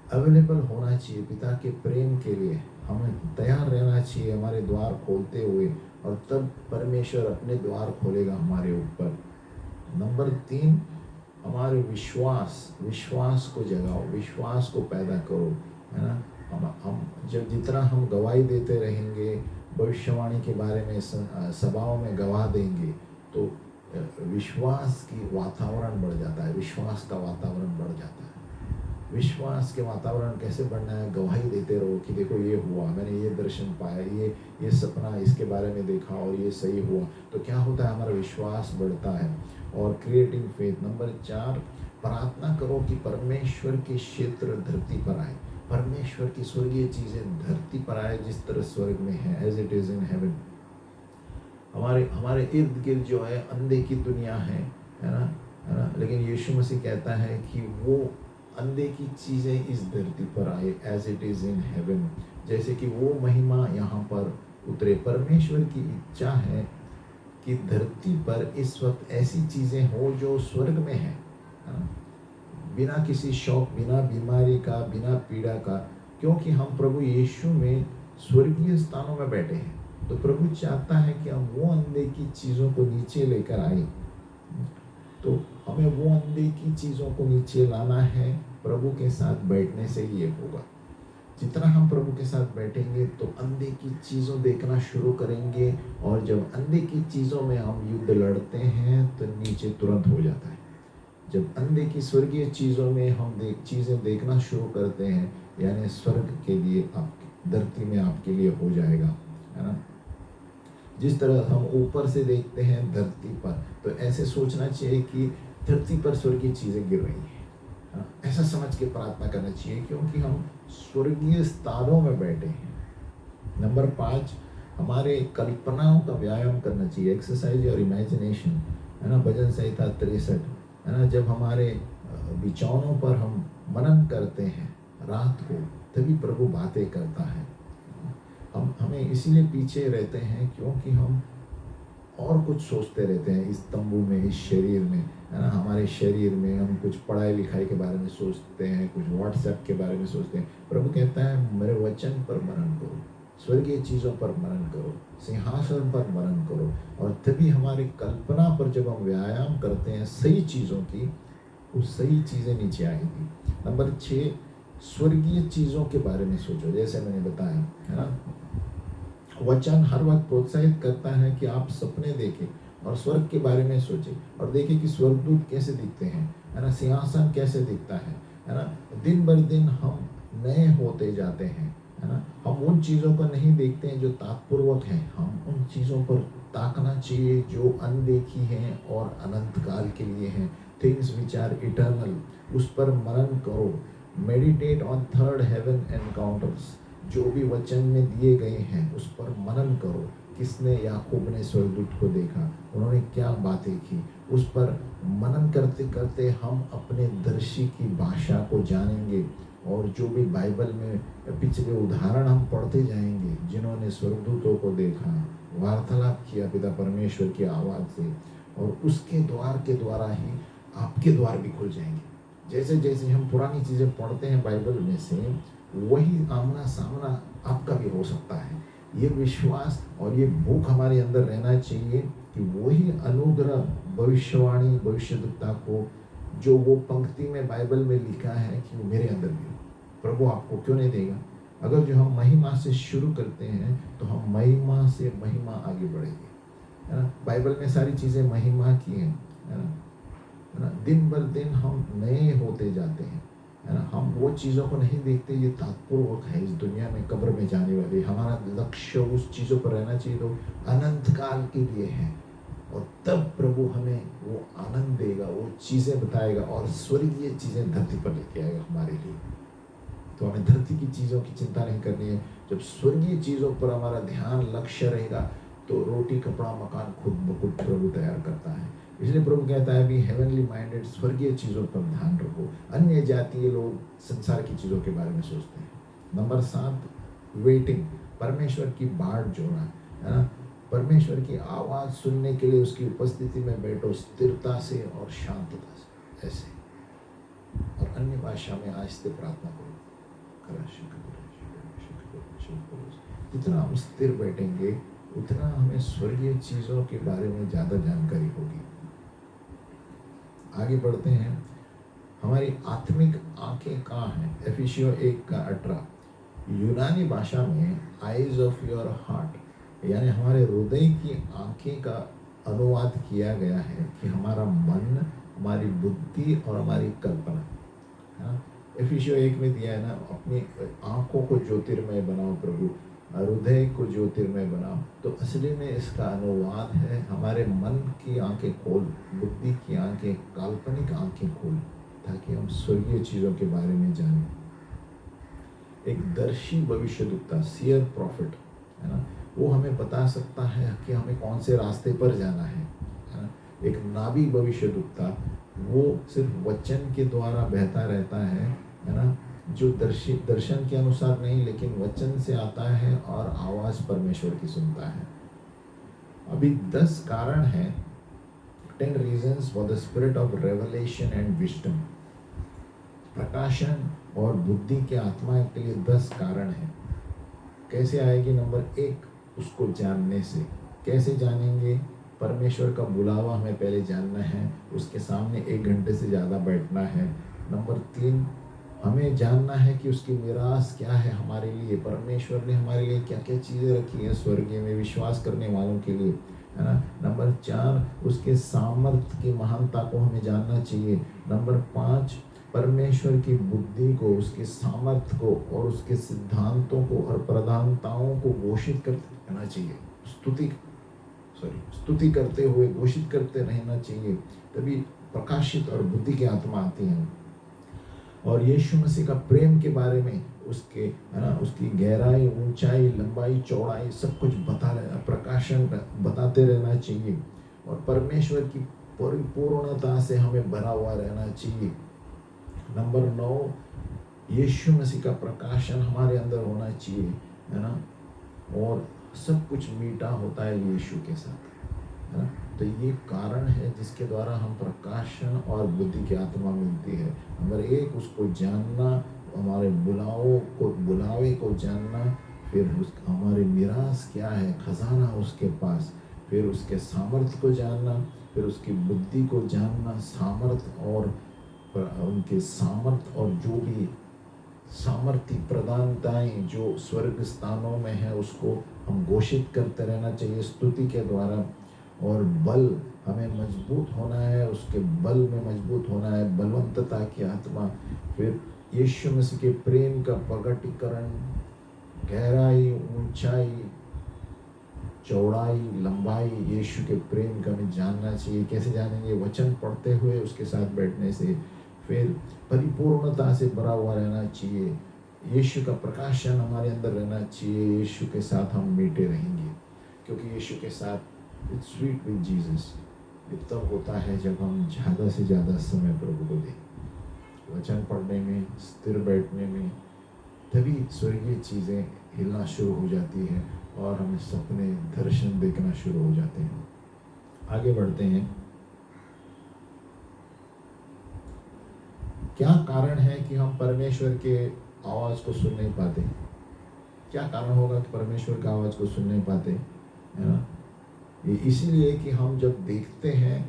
अवेलेबल होना चाहिए पिता के प्रेम के लिए, हमें तैयार रहना चाहिए हमारे द्वार खोलते हुए, और तब परमेश्वर अपने द्वार खोलेगा हमारे ऊपर। नंबर 3, हमारे विश्वास को जगाओ, विश्वास को पैदा करो, है ना। हम जब जितना हम गवाही देते रहेंगे, भविष्यवाणी के बारे में सभाओं में गवाह देंगे, तो विश्वास की वातावरण बढ़ जाता है, विश्वास का वातावरण बढ़ जाता है। विश्वास के वातावरण कैसे बढ़ना है? गवाही देते रहो कि देखो ये हुआ, मैंने ये दर्शन पाया, ये सपना इसके बारे में देखा और ये सही हुआ। तो क्या होता है? हमारा विश्वास बढ़ता है। और क्रिएटिंग फेथ। नंबर 4, प्रार्थना करो कि परमेश्वर के क्षेत्र धरती पर आए, परमेश्वर की स्वर्गीय चीज़ें धरती पर आए जिस तरह स्वर्ग में है, as it is in heaven. हमारे हमारे इर्द गिर्द जो है अंधे की दुनिया है ना, है ना, लेकिन यीशु मसीह कहता है कि वो अंधे की चीज़ें इस धरती पर आए as it is in heaven, जैसे कि वो महिमा यहाँ पर उतरे। परमेश्वर की इच्छा है कि धरती पर इस वक्त ऐसी चीज़ें हो जो स्वर्ग में है ना? बिना किसी शौक, बिना बीमारी का, बिना पीड़ा का, क्योंकि हम प्रभु यीशु में स्वर्गीय स्थानों में बैठे हैं। तो प्रभु चाहता है कि हम वो अंधे की चीज़ों को नीचे लेकर आए। तो हमें वो अंधे की चीज़ों को नीचे लाना है, प्रभु के साथ बैठने से ही ये होगा। जितना हम प्रभु के साथ बैठेंगे तो अंधे की चीज़ों देखना शुरू करेंगे, और जब अंधे की चीज़ों में हम युद्ध लड़ते हैं तो नीचे तुरंत हो जाता है। जब अंधे की स्वर्गीय चीज़ों में हम चीज़ें देखना शुरू करते हैं, यानी स्वर्ग के लिए आपके धरती में आपके लिए हो जाएगा, है ना। जिस तरह हम ऊपर से देखते हैं धरती पर, तो ऐसे सोचना चाहिए कि धरती पर स्वर्गीय चीज़ें गिर रही हैं, ऐसा समझ के प्रार्थना करना चाहिए, क्योंकि हम स्वर्गीय स्थानों में बैठे हैं। नंबर 5, हमारे कल्पनाओं का व्यायाम करना चाहिए, एक्सरसाइज और इमेजिनेशन, है ना। भजन संहिता 63, है ना, जब हमारे विचारों पर हम मनन करते हैं रात को, तभी प्रभु बातें करता है। हम हमें इसीलिए पीछे रहते हैं क्योंकि हम और कुछ सोचते रहते हैं इस तंबू में, इस शरीर में, है ना। हमारे शरीर में हम कुछ पढ़ाई लिखाई के बारे में सोचते हैं, कुछ व्हाट्सएप के बारे में सोचते हैं। प्रभु कहता है मेरे वचन पर मनन करो, स्वर्गीय चीज़ों पर मनन करो, सिंहासन पर मनन करो, और तभी हमारी कल्पना पर जब हम व्यायाम करते हैं सही चीज़ों की, उस सही चीज़ें नीचे आएगी। नंबर 6, स्वर्गीय चीज़ों के बारे में सोचो, जैसे मैंने बताया, है ना। वचन हर वक्त प्रोत्साहित करता है कि आप सपने देखें और स्वर्ग के बारे में सोचें, और देखें कि स्वर्गदूत कैसे दिखते हैं, है ना, सिंहासन कैसे दिखता है ना। दिन भर दिन हम नए होते जाते हैं, है ना। हम उन चीज़ों को नहीं देखते हैं जो तात्पूर्वक हैं, हम उन चीज़ों पर ताकना चाहिए जो अनदेखी हैं और अनंत काल के लिए हैं। थिंग्स विच आर इटर्नल, उस पर मनन करो। Meditate on third heaven encounters, जो भी वचन में दिए गए हैं उस पर मनन करो। किसने, याकूब ने स्वर्गदूत को देखा, उन्होंने क्या बातें की, उस पर मनन करते करते हम अपने दर्शी की भाषा को जानेंगे। और जो भी बाइबल में पिछले उदाहरण हम पढ़ते जाएंगे, जिन्होंने स्वर्गदूतों को देखा, वार्तालाप किया पिता परमेश्वर की आवाज़ से, और उसके द्वार के द्वारा ही आपके द्वार भी खुल जाएंगे। जैसे जैसे हम पुरानी चीज़ें पढ़ते हैं बाइबल में से, वही आमना सामना आपका भी हो सकता है। ये विश्वास और ये भूख हमारे अंदर रहना चाहिए कि वही अनुग्रह, भविष्यवाणी, भविष्यद्वक्ता को, जो वो पंक्ति में बाइबल में लिखा है कि वो मेरे अंदर भी हो। प्रभु आपको क्यों नहीं देगा? अगर जो हम महिमा से शुरू करते हैं तो हम महिमा से महिमा आगे बढ़ेंगे, है ना। बाइबल में सारी चीज़ें महिमा की हैं, है ना। दिन भर दिन हम नए होते जाते हैं, है ना। हम वो चीज़ों को नहीं देखते, ये तात्पूर्वक है, इस दुनिया में कब्र में जाने वाले। हमारा लक्ष्य उस चीज़ों पर रहना चाहिए तो अनंत काल के लिए है, और तब प्रभु हमें वो आनंद देगा, वो चीज़ें बताएगा, और स्वर्गीय चीज़ें धरती पर लेके आएगा हमारे लिए। तो हमें धरती की चीज़ों की चिंता नहीं करनी है। जब स्वर्गीय चीज़ों पर हमारा ध्यान, लक्ष्य रहेगा, तो रोटी, कपड़ा, मकान खुद ब खुद प्रभु तैयार करता है। इसलिए प्रभु कहता है, बी हेवनली माइंडेड, स्वर्गीय चीज़ों पर ध्यान रखो। अन्य जातीय लोग संसार की चीज़ों के बारे में सोचते हैं। नंबर 7, वेटिंग, परमेश्वर की बाट जोड़ना, है ना। परमेश्वर की आवाज़ सुनने के लिए उसकी उपस्थिति में बैठो, स्थिरता से और शांतता से, ऐसे, और अन्य भाषा में आहिस्ते प्रार्थना करो। जितना हम स्थिर बैठेंगे उतना हमें स्वर्गीय चीज़ों के बारे में ज़्यादा जानकारी होगी। आगे बढ़ते हैं। हमारी आत्मिक आंखें कहाँ हैं? एफिसियों 1:18, यूनानी भाषा में आइज ऑफ योर हार्ट, यानी हमारे हृदय की आंखें का अनुवाद किया गया है कि हमारा मन, हमारी बुद्धि और हमारी कल्पना, है ना। एफिसियों 1 में दिया है ना, अपनी आंखों को ज्योतिर्मय बनाओ प्रभु, हृदय को ज्योतिर्मय बनाओ। तो असली में इसका अनुवाद है हमारे मन की आंखें खोल, बुद्धि की आंखें, काल्पनिक आंखें खोल, ताकि हम स्वर्गीय चीज़ों के बारे में जानें। एक दर्शी भविष्यद्वक्ता, सीयर प्रॉफिट, है ना, वो हमें बता सकता है कि हमें कौन से रास्ते पर जाना है ना। एक नाभी भविष्यद्वक्ता, वो सिर्फ वचन के द्वारा बहता रहता है ना, जो दर्शन के अनुसार नहीं, लेकिन वचन से आता है और आवाज परमेश्वर की सुनता है। अभी 10 कारण हैं, 10 reasons for the spirit of revelation and wisdom। प्रकाशन और बुद्धि के आत्मा के लिए 10 कारण हैं। कैसे आएगी? नंबर 1, उसको जानने से। कैसे जानेंगे? परमेश्वर का बुलावा हमें पहले जानना है, उसके सामने 1 घंटे से ज़्यादा बैठना है। नंबर 3, हमें जानना है कि उसकी मिरास क्या है हमारे लिए, परमेश्वर ने हमारे लिए क्या क्या चीज़ें रखी हैं स्वर्गीय में विश्वास करने वालों के लिए, है ना। नंबर 4, उसके सामर्थ्य की महानता को हमें जानना चाहिए। नंबर 5, परमेश्वर की बुद्धि को, उसके सामर्थ्य को और उसके सिद्धांतों को और प्रधानताओं को घोषित करते रहना चाहिए। स्तुति करते हुए घोषित करते रहना चाहिए, तभी प्रकाशित और बुद्धि की आत्मा आती है। और यीशु मसीह का प्रेम के बारे में, उसके, है ना, उसकी गहराई, ऊंचाई, लंबाई, चौड़ाई सब कुछ प्रकाशन बताते रहना चाहिए। और परमेश्वर की परिपूर्णता से हमें भरा हुआ रहना चाहिए। नंबर 9, यीशु मसीह का प्रकाशन हमारे अंदर होना चाहिए, है ना। और सब कुछ मीठा होता है यीशु के साथ, है ना। तो ये कारण है जिसके द्वारा हम प्रकाशन और बुद्धि की आत्मा मिलती है। नंबर 1, उसको जानना, हमारे बुलावे को जानना, फिर हमारी मिरास क्या है, खजाना उसके पास, फिर उसके सामर्थ्य को जानना, फिर उसकी बुद्धि को जानना, सामर्थ्य और उनके सामर्थ्य और जो भी सामर्थ्य प्रदानताएं जो स्वर्ग स्थानों में है उसको हम घोषित करते रहना चाहिए स्तुति के द्वारा। और बल, हमें मजबूत होना है, उसके बल में मजबूत होना है, बलवंतता की आत्मा। फिर यीशु मसीह के प्रेम का प्रकटीकरण, गहराई, ऊंचाई, चौड़ाई, लंबाई, यीशु के प्रेम का हमें जानना चाहिए। कैसे जानेंगे? वचन पढ़ते हुए, उसके साथ बैठने से। फिर परिपूर्णता से भरा हुआ रहना चाहिए, यीशु का प्रकाशन हमारे अंदर रहना चाहिए। यीशु के साथ हम मीठे रहेंगे, क्योंकि यीशु के साथ इट्स स्वीट विद जीसस तब होता है जब हम ज़्यादा से ज़्यादा समय प्रभु को दें, वचन पढ़ने में, स्थिर बैठने में। तभी स्वर्गीय चीज़ें हिलना शुरू हो जाती है और हमें सपने, दर्शन देखना शुरू हो जाते हैं। आगे बढ़ते हैं। क्या कारण है कि हम परमेश्वर के आवाज़ को सुन नहीं पाते? क्या कारण होगा कि परमेश्वर का आवाज़ को सुन नहीं पाते, है ना? ये इसीलिए कि हम जब देखते हैं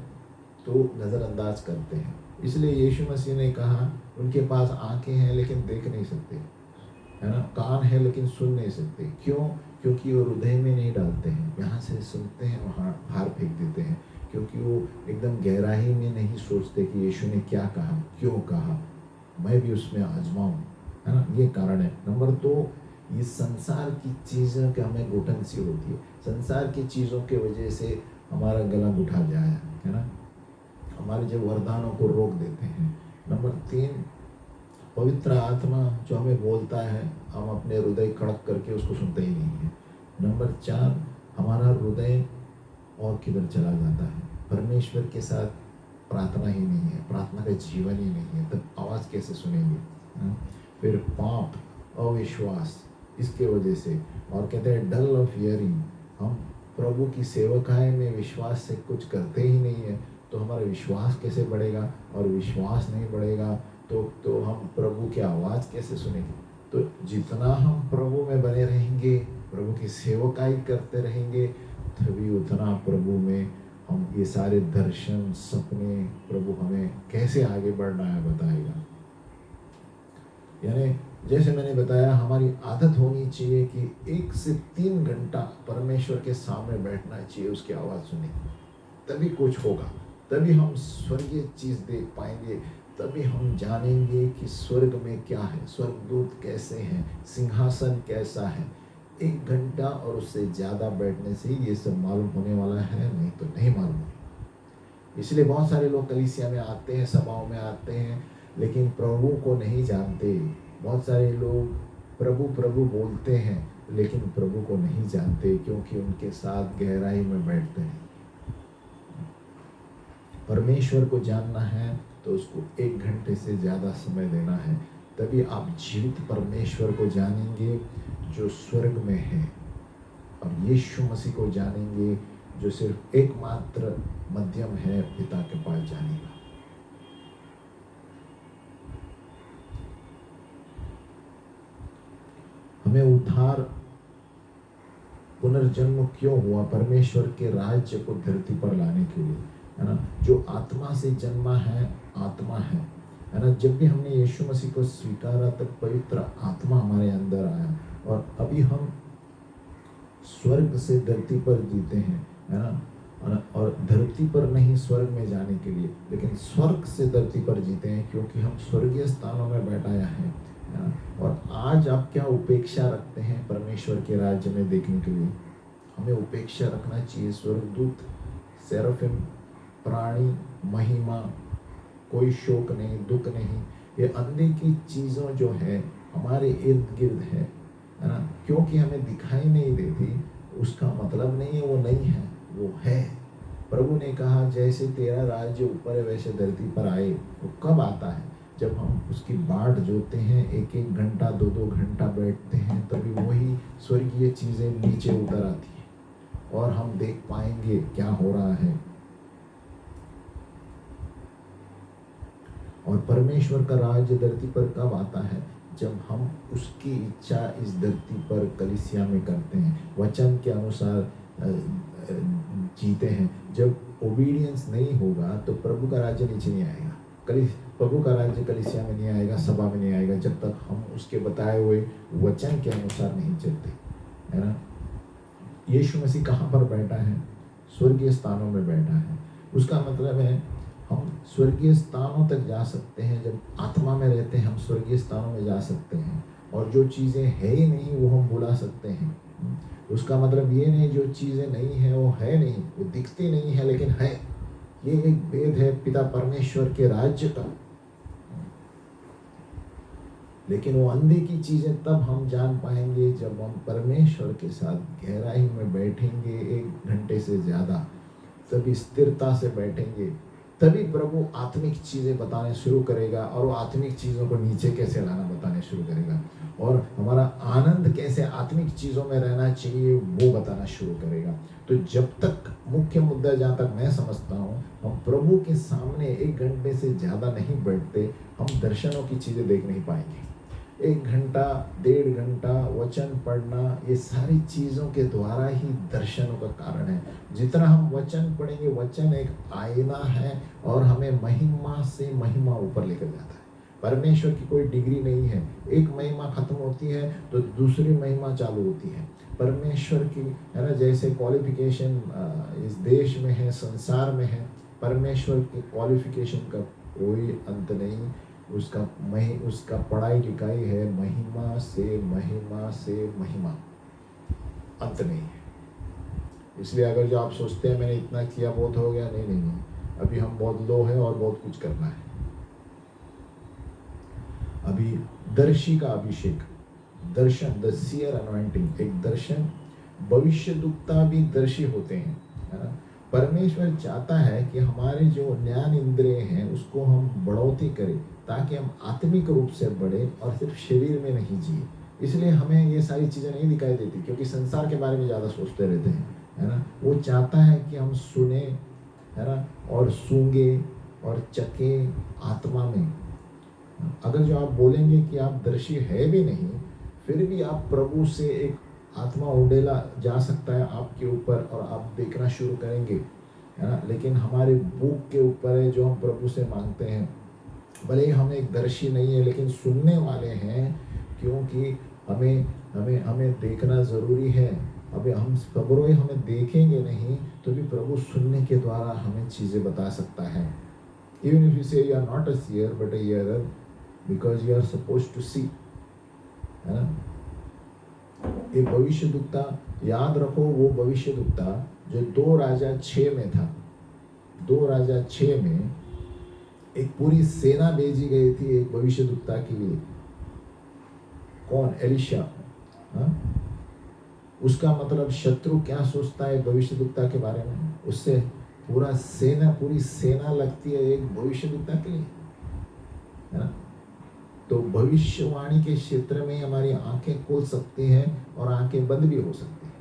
तो नज़रअंदाज करते हैं। इसलिए यीशु मसीह ने कहा, उनके पास आंखें हैं लेकिन देख नहीं सकते, है ना, कान है लेकिन सुन नहीं सकते। क्यों? क्योंकि वो हृदय में नहीं डालते हैं, यहाँ से सुनते हैं वहाँ बाहर फेंक देते हैं, क्योंकि वो एकदम गहराई में नहीं सोचते कि यीशु ने क्या कहा, क्यों कहा, मैं भी उसमें आजमाऊँ, है ना। ये कारण है। नंबर 2, ये संसार की चीज़ों के हमें घुटन सी होती है, संसार की चीज़ों के वजह से हमारा गला घुटा जाए, है ना, हमारे जो वरदानों को रोक देते हैं। नंबर 3, पवित्र आत्मा जो हमें बोलता है, हम अपने हृदय खड़क करके उसको सुनते ही नहीं है। नंबर 4, हमारा हृदय और किधर चला जाता है, परमेश्वर के साथ प्रार्थना ही नहीं है, प्रार्थना का जीवन ही नहीं है, तब आवाज़ कैसे सुनेंगे, है? फिर पाप, अविश्वास, इसके वजह से, और कहते हैं डल ऑफ हियरिंग, हम प्रभु की सेवकाई में विश्वास से कुछ करते ही नहीं है, तो हमारा विश्वास कैसे बढ़ेगा, और विश्वास नहीं बढ़ेगा तो हम प्रभु की आवाज़ कैसे सुनेंगे। तो जितना हम प्रभु में बने रहेंगे, प्रभु की सेवकाई करते रहेंगे, तभी उतना प्रभु में हम ये सारे दर्शन, सपने, प्रभु हमें कैसे आगे बढ़ना है बताएगा। यानी जैसे मैंने बताया, हमारी आदत होनी चाहिए कि 1 से 3 घंटा परमेश्वर के सामने बैठना चाहिए, उसकी आवाज़ सुने, तभी कुछ होगा, तभी हम स्वर्गीय चीज़ देख पाएंगे, तभी हम जानेंगे कि स्वर्ग में क्या है, स्वर्गदूत कैसे हैं, सिंहासन कैसा है, 1 घंटा और उससे ज़्यादा बैठने से ये सब मालूम होने वाला है, नहीं तो नहीं मालूम। इसलिए बहुत सारे लोग कलीसिया में आते हैं, सभाओं में आते हैं, लेकिन प्रभु को नहीं जानते। बहुत सारे लोग प्रभु प्रभु बोलते हैं, लेकिन प्रभु को नहीं जानते, क्योंकि उनके साथ गहराई में बैठते हैं। परमेश्वर को जानना है तो उसको 1 घंटे से ज़्यादा समय देना है, तभी आप जीवित परमेश्वर को जानेंगे जो स्वर्ग में है, और यीशु मसीह को जानेंगे जो सिर्फ एकमात्र मध्यम है पिता के पास जाने का। हमें उद्धार पुनर्जन्म क्यों हुआ? परमेश्वर के राज्य को धरती पर लाने के लिए, है ना। जो आत्मा से जन्मा है आत्मा है ना। जब भी हमने यीशु मसीह को स्वीकारा तब पवित्र आत्मा हमारे अंदर आया, और अभी हम स्वर्ग से धरती पर जीते हैं, है ना। और धरती पर नहीं स्वर्ग में जाने के लिए, लेकिन स्वर्ग से धरती पर जीते हैं, क्योंकि हम स्वर्गीय स्थानों में बैठाया है ना। और आज आप क्या उपेक्षा रखते हैं परमेश्वर के राज्य में देखने के लिए? हमें उपेक्षा रखना चाहिए। स्वर्गदूत, सेराफिम, प्राणी, महिमा, कोई शोक नहीं, दुख नहीं, ये अंधे की चीज़ों जो है हमारे इर्द गिर्द है ना। क्योंकि हमें दिखाई नहीं देती उसका मतलब नहीं है वो नहीं है, वो है। प्रभु ने कहा जैसे तेरा राज्य ऊपर है वैसे धरती पर आए। वो कब आता है? जब हम उसकी बाट जोते हैं, 1-1 घंटा 2-2 घंटा बैठते हैं, तभी वही स्वर्गीय चीज़ें नीचे उतर आती हैं और हम देख पाएंगे क्या हो रहा है। और परमेश्वर का राज्य धरती पर कब आता है? जब हम उसकी इच्छा इस धरती पर कलीसिया में करते हैं, वचन के अनुसार जीते हैं। जब ओबीडियंस नहीं होगा तो प्रभु का राज्य नीचे नहीं आएगा। प्रभु का राज्य कलीसिया में नहीं आएगा, सभा में नहीं आएगा, जब तक हम उसके बताए हुए वचन के अनुसार नहीं चलते, है ना। यीशु मसीह कहाँ पर बैठा है? स्वर्गीय स्थानों में बैठा है। उसका मतलब है हम स्वर्गीय स्थानों तक जा सकते हैं। जब आत्मा में रहते हैं हम स्वर्गीय स्थानों में जा सकते हैं, और जो चीज़ें है ही नहीं वो हम बुला सकते हैं। उसका मतलब ये नहीं जो चीज़ें नहीं है वो है नहीं, वो दिखती नहीं है लेकिन है। ये एक भेद है पिता परमेश्वर के राज्य का। लेकिन वो अंधे की चीज़ें तब हम जान पाएंगे जब हम परमेश्वर के साथ गहराई में बैठेंगे 1 घंटे से ज़्यादा, तभी स्थिरता से बैठेंगे, तभी प्रभु आत्मिक चीज़ें बताने शुरू करेगा, और वो आत्मिक चीज़ों को नीचे कैसे लाना बताने शुरू करेगा, और हमारा आनंद कैसे आत्मिक चीज़ों में रहना चाहिए वो बताना शुरू करेगा। तो जब तक मुख्य मुद्दा जहाँ तक मैं समझता हूँ, हम प्रभु के सामने 1 घंटे से ज़्यादा नहीं बैठते, हम दर्शनों की चीज़ें देख नहीं पाएंगे। 1 घंटा 1.5 घंटा वचन पढ़ना, ये सारी चीज़ों के द्वारा ही दर्शनों का कारण है। जितना हम वचन पढ़ेंगे, वचन एक आईना है और हमें महिमा से महिमा ऊपर लेकर जाता है। परमेश्वर की कोई डिग्री नहीं है, एक महिमा खत्म होती है तो दूसरी महिमा चालू होती है। परमेश्वर की, है ना, जैसे क्वालिफिकेशन इस देश में है, संसार में है, परमेश्वर की क्वालिफिकेशन का कोई अंत नहीं। उसका पढ़ाई लिखाई है महिमा से महिमा से महिमा, अंत नहीं है। इसलिए अगर जो आप सोचते हैं मैंने इतना किया बहुत हो गया, नहीं नहीं नहीं, अभी हम बहुत लो है और बहुत कुछ करना है। अभी दर्शी का अभिषेक, दर्शन, द सीयर अनॉइंटिंग, एक दर्शन, भविष्यद्वक्ता भी दर्शी होते हैं, है ना। परमेश्वर चाहता है कि हमारे जो ज्ञान इंद्रिय हैं उसको हम बढ़ोतरी करें, ताकि हम आत्मिक रूप से बढ़े और सिर्फ शरीर में नहीं जिए। इसलिए हमें ये सारी चीज़ें नहीं दिखाई देती, क्योंकि संसार के बारे में ज़्यादा सोचते रहते हैं, है ना। वो चाहता है कि हम सुने, है ना, और सूंघे और चखे आत्मा में। अगर जो आप बोलेंगे कि आप दर्शी है भी नहीं, फिर भी आप प्रभु से एक आत्मा उड़ेला जा सकता है आपके ऊपर और आप देखना शुरू करेंगे, है ना। लेकिन हमारे भूख के ऊपर है जो हम प्रभु से मांगते हैं। भले ही हम एक दर्शी नहीं है लेकिन सुनने वाले हैं, क्योंकि हमें हमें हमें देखना ज़रूरी है। अभी हम खबरों ही हमें देखेंगे नहीं तो भी प्रभु सुनने के द्वारा हमें चीज़ें बता सकता है। Even if you say you are not a seer but a hearer, because you are supposed to see, है ना। ये भविष्यद्वक्ता याद रखो, वो भविष्यद्वक्ता जो 2 राजा 6 में था। 2 राजा 6 में एक पूरी सेना भेजी गई थी एक भविष्यद्वक्ता के लिए। कौन? एलिशा। हाँ? उसका मतलब शत्रु क्या सोचता है भविष्यद्वक्ता के बारे में? उससे पूरी सेना लगती है एक भविष्यद्वक्ता के लिए, है ना? तो भविष्यवाणी के क्षेत्र में हमारी आंखें खोल सकती हैं और आंखें बंद भी हो सकती हैं।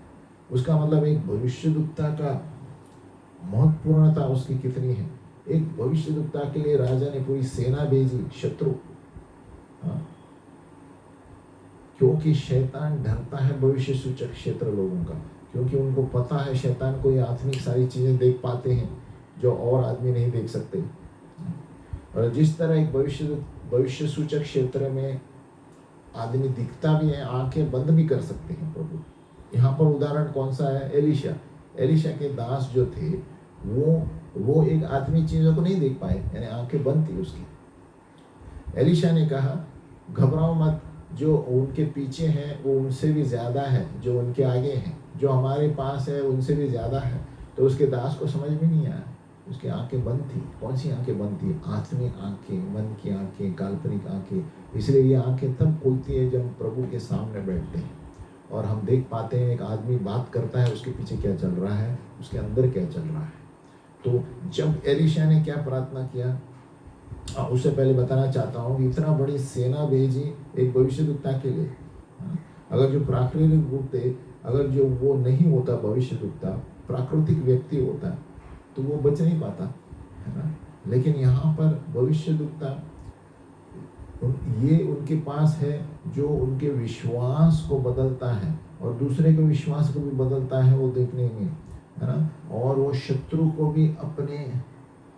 उसका मतलब एक भविष्यद्वक्ता का महत्वपूर्णता उसकी कितनी है। एक भविष्यद्वक्ता के लिए राजा ने पूरी सेना भेजी, शत्रु। हाँ? क्योंकि शैतान डरता है भविष्य सूचक क्षेत्र लोगों का, क्योंकि उनको पता है शैतान को ये आत्मिक सारी चीजें देख पाते हैं जो और आदमी नहीं देख सकते। और जिस तरह एक भविष्य सूचक क्षेत्र में आदमी दिखता भी है, आंखें बंद भी कर सकते हैं प्रभु। यहाँ पर उदाहरण कौन सा है? एलिशा। एलिशा के दास जो थे वो एक आदमी चीजों को नहीं देख पाए, यानी आंखें बंद थी उसकी। एलिशा ने कहा घबराओ मत, जो उनके पीछे हैं वो उनसे भी ज्यादा है, जो उनके आगे हैं, जो हमारे पास है उनसे भी ज्यादा है। तो उसके दास को समझ में नहीं आया, उसकी आंखें बंद थी। कौन सी आंखें बंद थी? आत्मिक आंखें, मन की आंखें, काल्पनिक आंखें। इसलिए ये आंखें तब खुलती है जब प्रभु के सामने बैठते हैं और हम देख पाते हैं एक आदमी बात करता है, उसके पीछे क्या चल रहा है, उसके अंदर क्या चल रहा है। तो जब एलिशा ने क्या प्रार्थना किया, उससे पहले बताना चाहता हूँ कि इतना बड़ी सेना भेजी एक भविष्यद्वक्ता के लिए। अगर जो प्राकृतिक रूप थे, अगर जो वो नहीं होता भविष्यद्वक्ता, प्राकृतिक व्यक्ति होता तो वो बच नहीं पाता, है ना? लेकिन यहाँ पर भविष्यद्वक्ता ये उनके पास है जो उनके विश्वास को बदलता है और दूसरे के विश्वास को भी बदलता है, वो देखने में, है ना? और वो शत्रु को भी अपने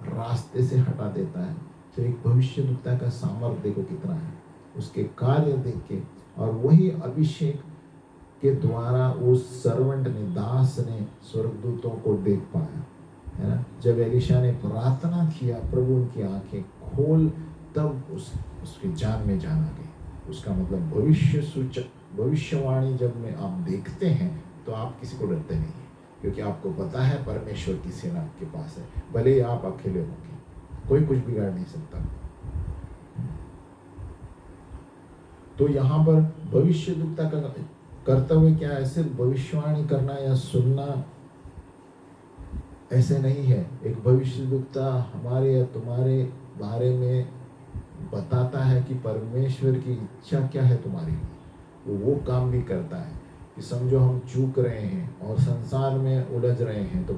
रास्ते से हटा देता है। तो एक भविष्यद्वक्ता का सामर्थ्य देखो कितना है, उसके कार्य देख के। और वही अभिषेक के द्वारा उस सर्वेंट ने, दास ने स्वर्गदूतों को देख पाया, है ना? जब एलिशा ने प्रार्थना किया, प्रभु उनकी आंखें खोल, तब उसकी जान में जान आ गई। उसका मतलब भविष्य सूचक, भविष्यवाणी जब में आप देखते हैं तो आप किसी को डरते नहीं है, क्योंकि आपको पता है परमेश्वर की सेना आपके पास है। भले ही आप अकेले होंगे, कोई कुछ बिगाड़ नहीं सकता। तो यहाँ पर भविष्यद्वक्ता का कर्तव्य क्या है? सिर्फ भविष्यवाणी करना या सुनना ऐसे नहीं है। एक भविष्यद्वक्ता हमारे या तुम्हारे बारे में बताता है कि परमेश्वर की इच्छा क्या है तुम्हारे लिए। वो काम भी करता है कि समझो हम चूक रहे हैं और संसार में उलझ रहे हैं, तो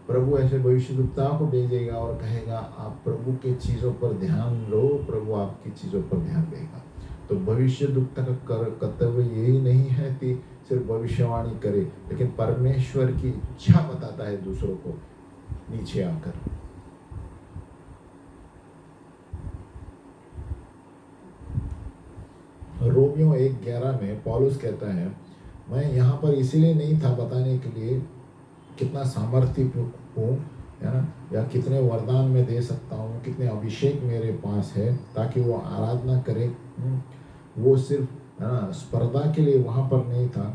प्रभु ऐसे भविष्यद्वक्ता को भेजेगा और कहेगा आप प्रभु के चीज़ों पर ध्यान लो, प्रभु आपकी चीज़ों पर ध्यान देगा। तो भविष्यद्वक्ता का कर्तव्य यही नहीं है कि सिर्फ भविष्यवाणी करे, लेकिन परमेश्वर की इच्छा बताता है दूसरों को नीचे आकर। रोमियो 1:11 में पौलुस कहता है, मैं यहाँ पर इसीलिए नहीं था बताने के लिए कितना सामर्थ्य हूँ, है ना, या कितने वरदान मैं दे सकता हूँ, कितने अभिषेक मेरे पास है, ताकि वो आराधना करे। वो सिर्फ स्पर्धा के लिए वहाँ पर नहीं था।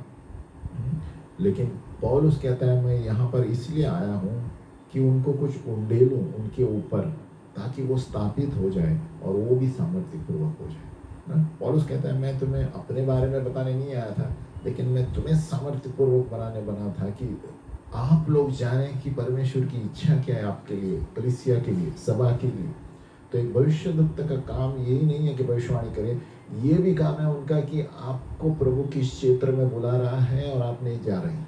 लेकिन पौलुस कहता है मैं यहाँ पर इसलिए आया हूँ कि उनको कुछ उंडेलूं उनके ऊपर, ताकि वो स्थापित हो जाए और वो भी सामर्थ्यपूर्वक हो जाए। पौलुस कहता है मैं तुम्हें अपने बारे में बताने नहीं आया था, लेकिन मैं तुम्हें सामर्थ्यपूर्वक बना था कि आप लोग जाने कि परमेश्वर की इच्छा क्या है आपके लिए, कलीसिया के लिए, सभा के लिए। तो एक भविष्यद्वक्ता का काम यही नहीं है कि भविष्यवाणी करे, ये भी काम है उनका कि आपको प्रभु किस क्षेत्र में बुला रहा है और आप नहीं जा रहे हैं।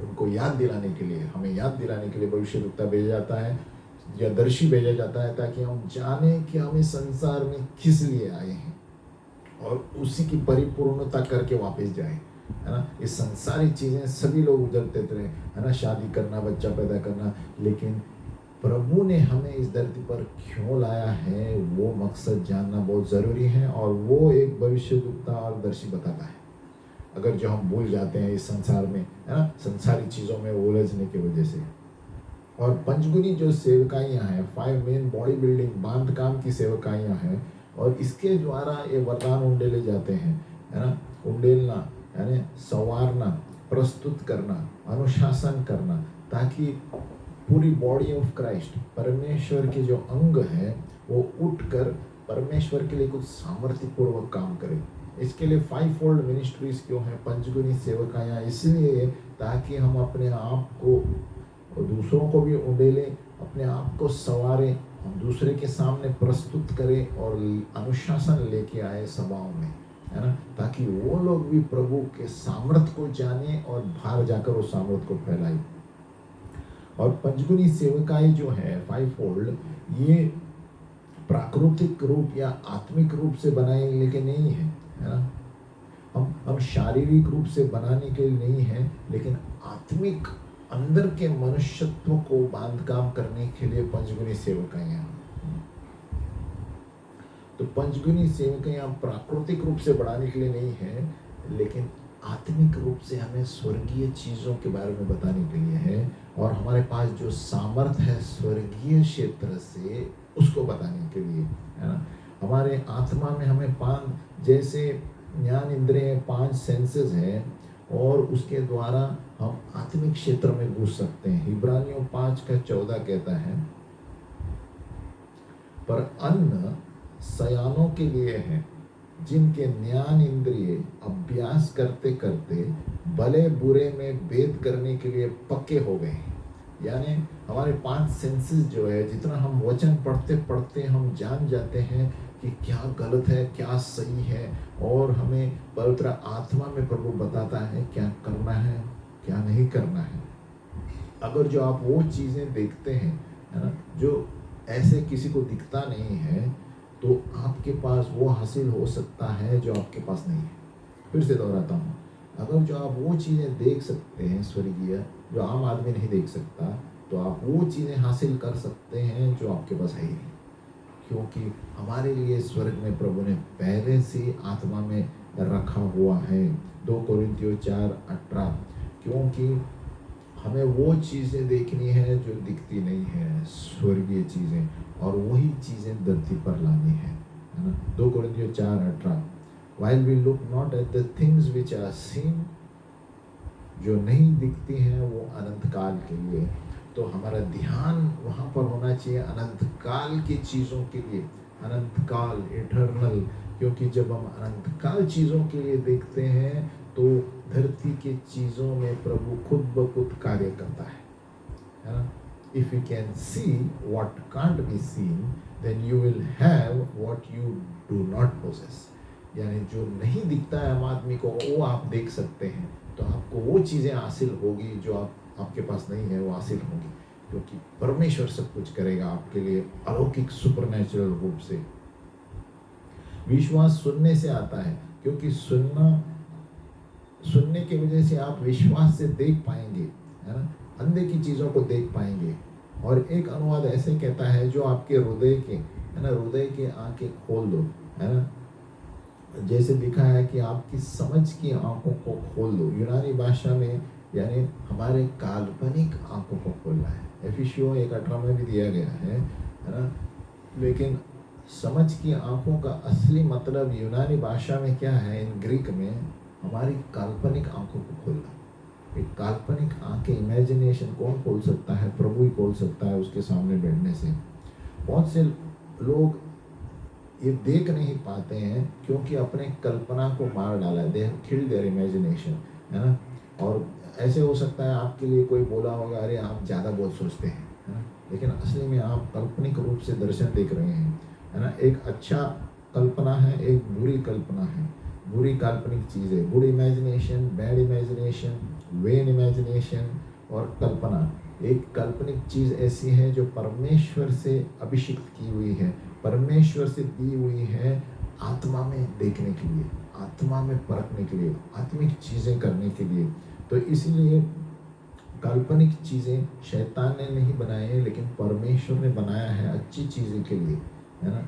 उनको याद दिलाने के लिए, हमें याद दिलाने के लिए भविष्यद्वक्ता भेजा जाता है या दर्शी भेजा जाता है, ताकि हम जाने कि हम इस संसार में किस लिए आए हैं और उसी की परिपूर्णता करके वापस जाए, है ना। ये संसारी चीज़ें सभी लोग उजलते रहे, है ना, शादी करना, बच्चा पैदा करना, लेकिन प्रभु ने हमें इस धरती पर क्यों लाया है वो मकसद जानना बहुत ज़रूरी है। और वो एक भविष्यद्वक्ता और दर्शी बताता है। अगर जो हम भूल जाते हैं इस संसार में, है ना, संसारी चीज़ों में उलझने की वजह से। और पंचगुनी जो सेवकाइयाँ हैं, 5 मेन बॉडी बिल्डिंग बांध काम की सेवकाइयाँ हैं, और इसके द्वारा ये वरदान उंडेले जाते हैं, है ना, उंडेलना, यानी संवारना, प्रस्तुत करना, अनुशासन करना, ताकि पूरी बॉडी ऑफ क्राइस्ट, परमेश्वर के जो अंग है, वो उठकर परमेश्वर के लिए कुछ सामर्थ्यपूर्वक काम करे। इसके लिए 5 फोल्ड मिनिस्ट्रीज क्यों है, पंचगुनी सेवकायाँ, इसलिए ताकि हम अपने आप को और दूसरों को भी उंडेलें, अपने आप को संवारें, हम दूसरे के सामने प्रस्तुत करें और अनुशासन लेके आए सभाओं में, है ना, ताकि वो लोग भी प्रभु के सामर्थ को जाने और बाहर जाकर उस सामर्थ को फैलाए। और पंचगुनी सेवकाई जो है 5 फोल्ड, ये प्राकृतिक रूप या आत्मिक रूप से बनाने के नहीं है ना, हम शारीरिक रूप से बनाने के लिए नहीं है, लेकिन आत्मिक अंदर के मनुष्यत्व को बांधकाम करने के लिए पंचगुनी सेवकाइयाँ। तो पंचगुनी सेवकाइयाँ प्राकृतिक रूप से बढ़ाने के लिए नहीं है, लेकिन आत्मिक रूप से हमें स्वर्गीय चीज़ों के बारे में बताने के लिए है, और हमारे पास जो सामर्थ है स्वर्गीय क्षेत्र से, उसको बताने के लिए, है ना। हमारे आत्मा में हमें 5 जैसे ज्ञान इंद्रिय 5 सेंसेस है, और उसके द्वारा हम आत्मिक क्षेत्र में घुस सकते हैं। इब्रानियों 5:14 कहता है, पर अन्न सयानों के लिए है, जिनके ज्ञान इंद्रिय अभ्यास करते करते भले बुरे में भेद करने के लिए पक्के हो गए। यानी हमारे 5 सेंसेस जो है, जितना हम वचन पढ़ते पढ़ते हम जान जाते हैं कि क्या गलत है, क्या सही है, और हमें पवित्र आत्मा में प्रभु बताता है क्या करना है, क्या नहीं करना है। अगर जो आप वो चीज़ें देखते हैं, है ना, जो ऐसे किसी को दिखता नहीं है, तो आपके पास वो हासिल हो सकता है जो आपके पास नहीं है। फिर से दोहराता हूँ, अगर जो आप वो चीज़ें देख सकते हैं स्वर्गीय, जो आम आदमी नहीं देख सकता, तो आप वो चीज़ें हासिल कर सकते हैं जो आपके पास है ही नहीं, क्योंकि हमारे लिए स्वर्ग में प्रभु ने पहले से आत्मा में रखा हुआ है। 2 कोरिन्थियों 4:18, क्योंकि हमें वो चीज़ें देखनी है जो दिखती नहीं है, स्वर्गीय चीज़ें, और वही चीज़ें धरती पर लानी है ना। 2 कोरिन्थियों 4:18, while we look not at the things which are seen, जो नहीं दिखती हैं वो अनंत काल के लिए, तो हमारा ध्यान वहाँ पर होना चाहिए अनंत काल की चीज़ों के लिए, अनंत काल, इटर्नल, क्योंकि जब हम अनंत काल चीज़ों के लिए देखते हैं, तो धरती के चीज़ों में प्रभु खुद ब खुद कार्य करता है ना। If you can see what can't be seen, then you will have what you do not possess. यानी जो नहीं दिखता है हम आदमी को, वो आप देख सकते हैं, तो आपको वो चीज़ें हासिल होगी जो आपके पास नहीं है, वो हासिल होगी, क्योंकि परमेश्वर सब कुछ करेगा आपके लिए अलौकिक सुपरनेचुरल रूप से। विश्वास सुनने से आता है, क्योंकि सुनने की वजह से आप विश्वास से देख पाएंगे, है ना, अंधे की चीज़ों को देख पाएंगे। और एक अनुवाद ऐसे कहता है, जो आपके हृदय के, है ना, हृदय के आंखें खोल दो, है ना, जैसे लिखा है कि आपकी समझ की आंखों को खोल दो। यूनानी भाषा में यानी हमारे काल्पनिक आंखों को खोलना है। एफिसियों 1:18 में भी दिया गया है ना। लेकिन समझ की आंखों का असली मतलब यूनानी भाषा में क्या है, इन ग्रीक में, हमारी काल्पनिक आंखों को खोलना। एक काल्पनिक आंखें, इमेजिनेशन कौन खोल सकता है? प्रभु ही खोल सकता है उसके सामने बैठने से। बहुत से लोग ये देख नहीं पाते हैं, क्योंकि अपने कल्पना को मार डाला है, they have killed there imagination, है ना। और ऐसे हो सकता है आपके लिए कोई बोला होगा, अरे आप ज़्यादा बहुत सोचते हैं, है ना, लेकिन असली में आप काल्पनिक रूप से दर्शन देख रहे हैं, है ना। एक अच्छा कल्पना है, एक बुरी कल्पना है, बुरी काल्पनिक चीज़ है। Good imagination, bad imagination, when imagination और कल्पना। एक काल्पनिक चीज़ ऐसी है जो परमेश्वर से अभिषिक्त की हुई है, परमेश्वर से दी हुई है आत्मा में देखने के लिए, आत्मा में परखने के लिए, आत्मिक चीज़ें करने के लिए। तो इसलिए काल्पनिक चीज़ें शैतान ने नहीं बनाई है, लेकिन परमेश्वर ने बनाया है अच्छी चीज़ें के लिए, है ना।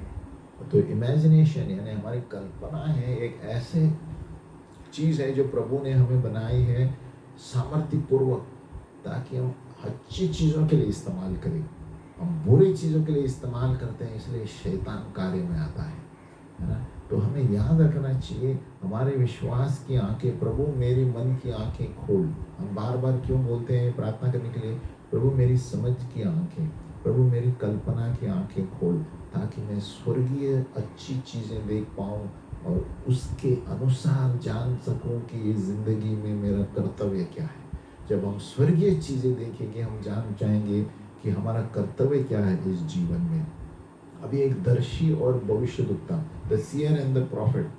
तो इमेजिनेशन यानी हमारी कल्पना है, एक ऐसे चीज़ है जो प्रभु ने हमें बनाई है सामर्थ्यपूर्वक, ताकि हम अच्छी चीज़ों के लिए इस्तेमाल करें। हम बुरी चीज़ों के लिए इस्तेमाल करते हैं, इसलिए शैतान कार्य में आता है ना। तो हमें याद रखना चाहिए हमारे विश्वास की आंखें, प्रभु मेरी मन की आंखें खोल। हम बार बार क्यों बोलते हैं प्रार्थना करने के लिए, प्रभु मेरी समझ की आंखें, प्रभु मेरी कल्पना की आंखें खोल, ताकि मैं स्वर्गीय अच्छी चीज़ें देख पाऊँ और उसके अनुसार जान सकूं कि ये ज़िंदगी में मेरा कर्तव्य क्या है। जब हम स्वर्गीय चीज़ें देखेंगे, हम जान जाएंगे कि हमारा कर्तव्य क्या है इस जीवन में। अभी एक दर्शी और भविष्यद्वक्ता, the seer and the profit,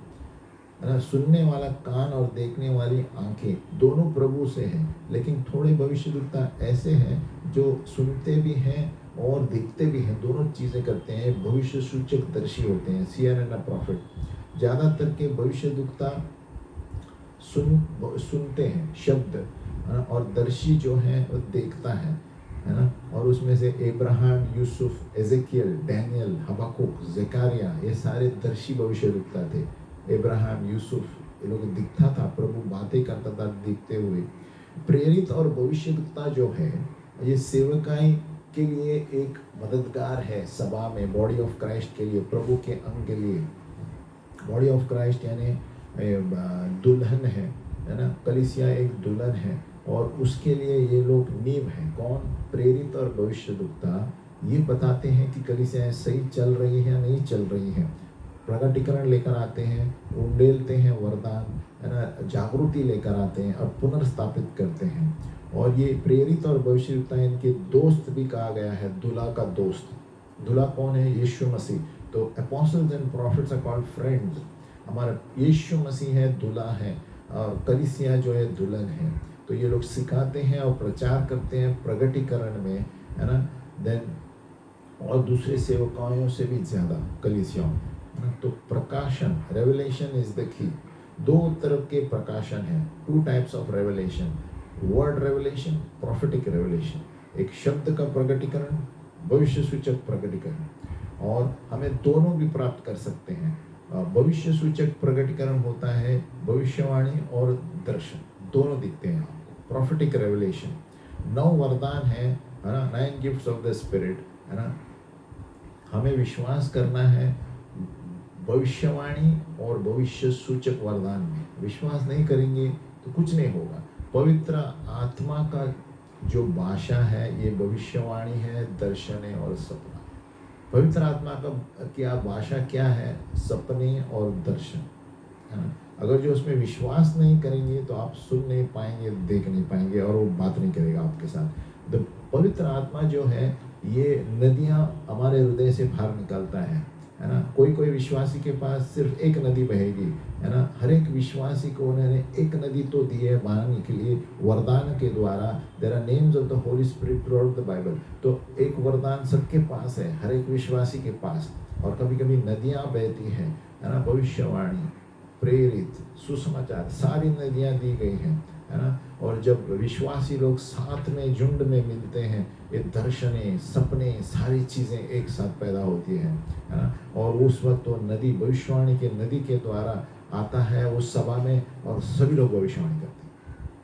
है ना, सुनने वाला कान और देखने वाली आंखें, दोनों प्रभु से हैं। लेकिन थोड़े भविष्यद्वक्ता ऐसे हैं जो सुनते भी हैं और देखते भी हैं, दोनों चीज़ें करते हैं, भविष्य सूचक दर्शी होते हैं, सीयर एंड द प्रॉफिट। ज़्यादातर के भविष्यद्वक्ता सुनते हैं शब्द, है ना, और दर्शी जो है वो देखता है ना। और उसमें से इब्राहिम, यूसुफ, एजेकियल, डैनियल, हबक्कुक, ज़करिया, ये सारे दर्शी भविष्यद्वक्ता थे। इब्राहिम, यूसुफ, ये लोग दिखता था, प्रभु बातें करता था दिखते हुए। प्रेरित और भविष्यद्वक्ता जो है, ये सेवकाई के लिए एक मददगार है सभा में, बॉडी ऑफ क्राइस्ट के लिए, प्रभु के अंग के लिए। बॉडी ऑफ क्राइस्ट यानी दुल्हन है ना, कलीसिया एक दुल्हन है, और उसके लिए ये लोग नींव हैं। कौन? प्रेरित और भविष्यद्वक्ता ये बताते हैं कि कलीसियाएं सही चल रही है नहीं चल रही है, प्रकटीकरण लेकर आते हैं, उंडेलते हैं वरदान, है ना, जागृति लेकर आते हैं और पुनर्स्थापित करते हैं। और ये प्रेरित और भविष्यद्वक्ता इनके दोस्त भी कहा गया है, दूल्हा का दोस्त। दूल्हा कौन है? यीशु मसीह। तो apostles and prophets are called friends। हमारा यीशु मसीह है, दूल्हा है, और कलीसिया जो है दुल्हन है। तो ये लोग सिखाते हैं और प्रचार करते हैं प्रगटीकरण में, है ना, देन और दूसरे सेवकाओं से भी ज़्यादा कलीसियाओं, है ना। तो प्रकाशन, रेवलेशन इज द की। दो तरह के प्रकाशन हैं, two types of revelation, word revelation, prophetic revelation. एक शब्द का प्रगटीकरण, भविष्य सूचक प्रगटीकरण, और हमें दोनों भी प्राप्त कर सकते हैं। भविष्य सूचक प्रगटीकरण होता है भविष्यवाणी और दर्शन, दोनों दिखते हैं आपको। प्रॉफिटिक रेवलेशन, 9 वरदान है ना, 9 गिफ्ट्स ऑफ द स्पिरिट, है ना। हमें विश्वास करना है भविष्यवाणी और भविष्य सूचक वरदान में। विश्वास नहीं करेंगे तो कुछ नहीं होगा। पवित्र आत्मा का जो भाषा है ये भविष्यवाणी है, दर्शन है और सपना। पवित्र आत्मा का क्या भाषा क्या है? सपने और दर्शन, है ना। अगर जो उसमें विश्वास नहीं करेंगे तो आप सुन नहीं पाएंगे, देख नहीं पाएंगे, और वो बात नहीं करेगा आपके साथ। तो पवित्र आत्मा जो है ये नदियाँ हमारे हृदय से बाहर निकालता है ना। कोई कोई विश्वासी के पास सिर्फ एक नदी बहेगी, है ना। हर एक विश्वासी को उन्होंने एक नदी तो दी है बहाने के लिए, वरदान के द्वारा। There are names of the Holy Spirit throughout the Bible. तो एक वरदान सबके पास है, हर एक विश्वासी के पास। और कभी कभी नदियाँ बहती हैं, है ना, भविष्यवाणी, प्रेरित, सुसमाचार, सारी नदियाँ दी गई हैं, है ना। और जब विश्वासी लोग साथ में झुंड में मिलते हैं, ये दर्शनें, सपने, सारी चीज़ें एक साथ पैदा होती हैं, है ना। और उस वक्त वो नदी, भविष्यवाणी के नदी के द्वारा आता है उस सभा में, और सभी लोग भविष्यवाणी करते हैं।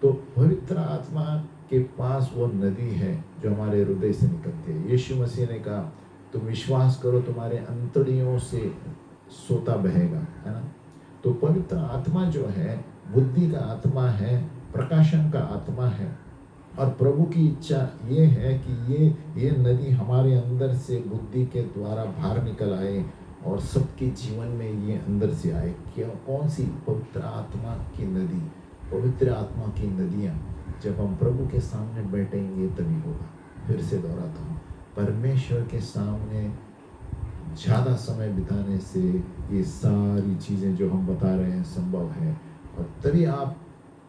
तो पवित्र आत्मा के पास वो नदी है जो हमारे हृदय से निकलती है। यीशु मसीह ने कहा तुम विश्वास करो, तुम्हारे अंतड़ियों से सोता बहेगा, है ना। तो पवित्र आत्मा जो है बुद्धि का आत्मा है, प्रकाशन का आत्मा है, और प्रभु की इच्छा ये है कि ये नदी हमारे अंदर से बुद्धि के द्वारा बाहर निकल आए और सबके जीवन में ये अंदर से आए। क्या? कौन सी? पवित्र आत्मा की नदी, पवित्र आत्मा की नदियाँ। जब हम प्रभु के सामने बैठेंगे तभी होगा। फिर से दोहराता हूँ, परमेश्वर के सामने ज़्यादा समय बिताने से ये सारी चीज़ें जो हम बता रहे हैं संभव है, और तभी आप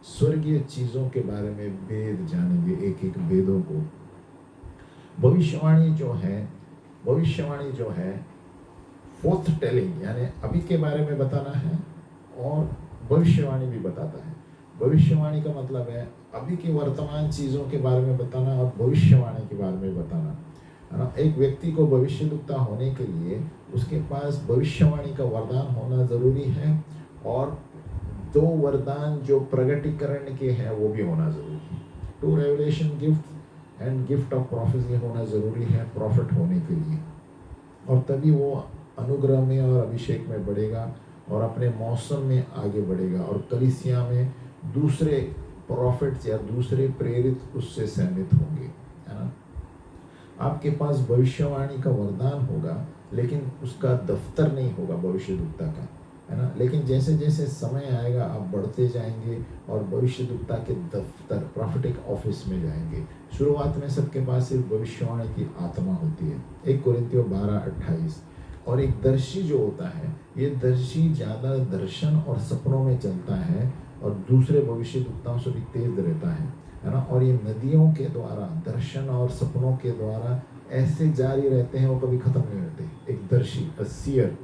स्वर्गीय चीज़ों के बारे में वेद जानेंगे, एक एक वेदों को। भविष्यवाणी जो है फोर्थ टेलिंग, यानी अभी के बारे में बताना है, और भविष्यवाणी भी बताता है। भविष्यवाणी का मतलब है अभी की वर्तमान चीज़ों के बारे में बताना, और भविष्यवाणी के बारे में बताना, है ना। एक व्यक्ति को भविष्यद्वक्ता होने के लिए उसके पास भविष्यवाणी का वरदान होना ज़रूरी है, और 2 वरदान जो प्रगटीकरण के हैं वो भी होना ज़रूरी है। 2 revelation gift and gift of prophecy होना ज़रूरी है प्रॉफिट होने के लिए, और तभी वो अनुग्रह में और अभिषेक में बढ़ेगा और अपने मौसम में आगे बढ़ेगा और कलीसिया में दूसरे प्रॉफिट्स या दूसरे प्रेरित उससे सहमत होंगे, है ना। आपके पास भविष्यवाणी का वरदान होगा लेकिन उसका दफ्तर नहीं होगा भविष्यद्वक्ता का, है ना। लेकिन जैसे जैसे समय आएगा आप बढ़ते जाएंगे और भविष्यद्वक्ता के दफ्तर प्रॉफिटिक ऑफिस में जाएंगे। शुरुआत में सबके पास सिर्फ भविष्यवाणी की आत्मा होती है, 1 कोरिन्थियों 12:28। और एक दर्शी जो होता है, ये दर्शी ज़्यादा दर्शन और सपनों में चलता है और दूसरे भविष्यद्वक्ताओं से भी तेज रहता है ना। और ये नदियों के द्वारा दर्शन और सपनों के द्वारा ऐसे जारी रहते हैं, वो कभी खत्म नहीं होते। एक दर्शी सीयर,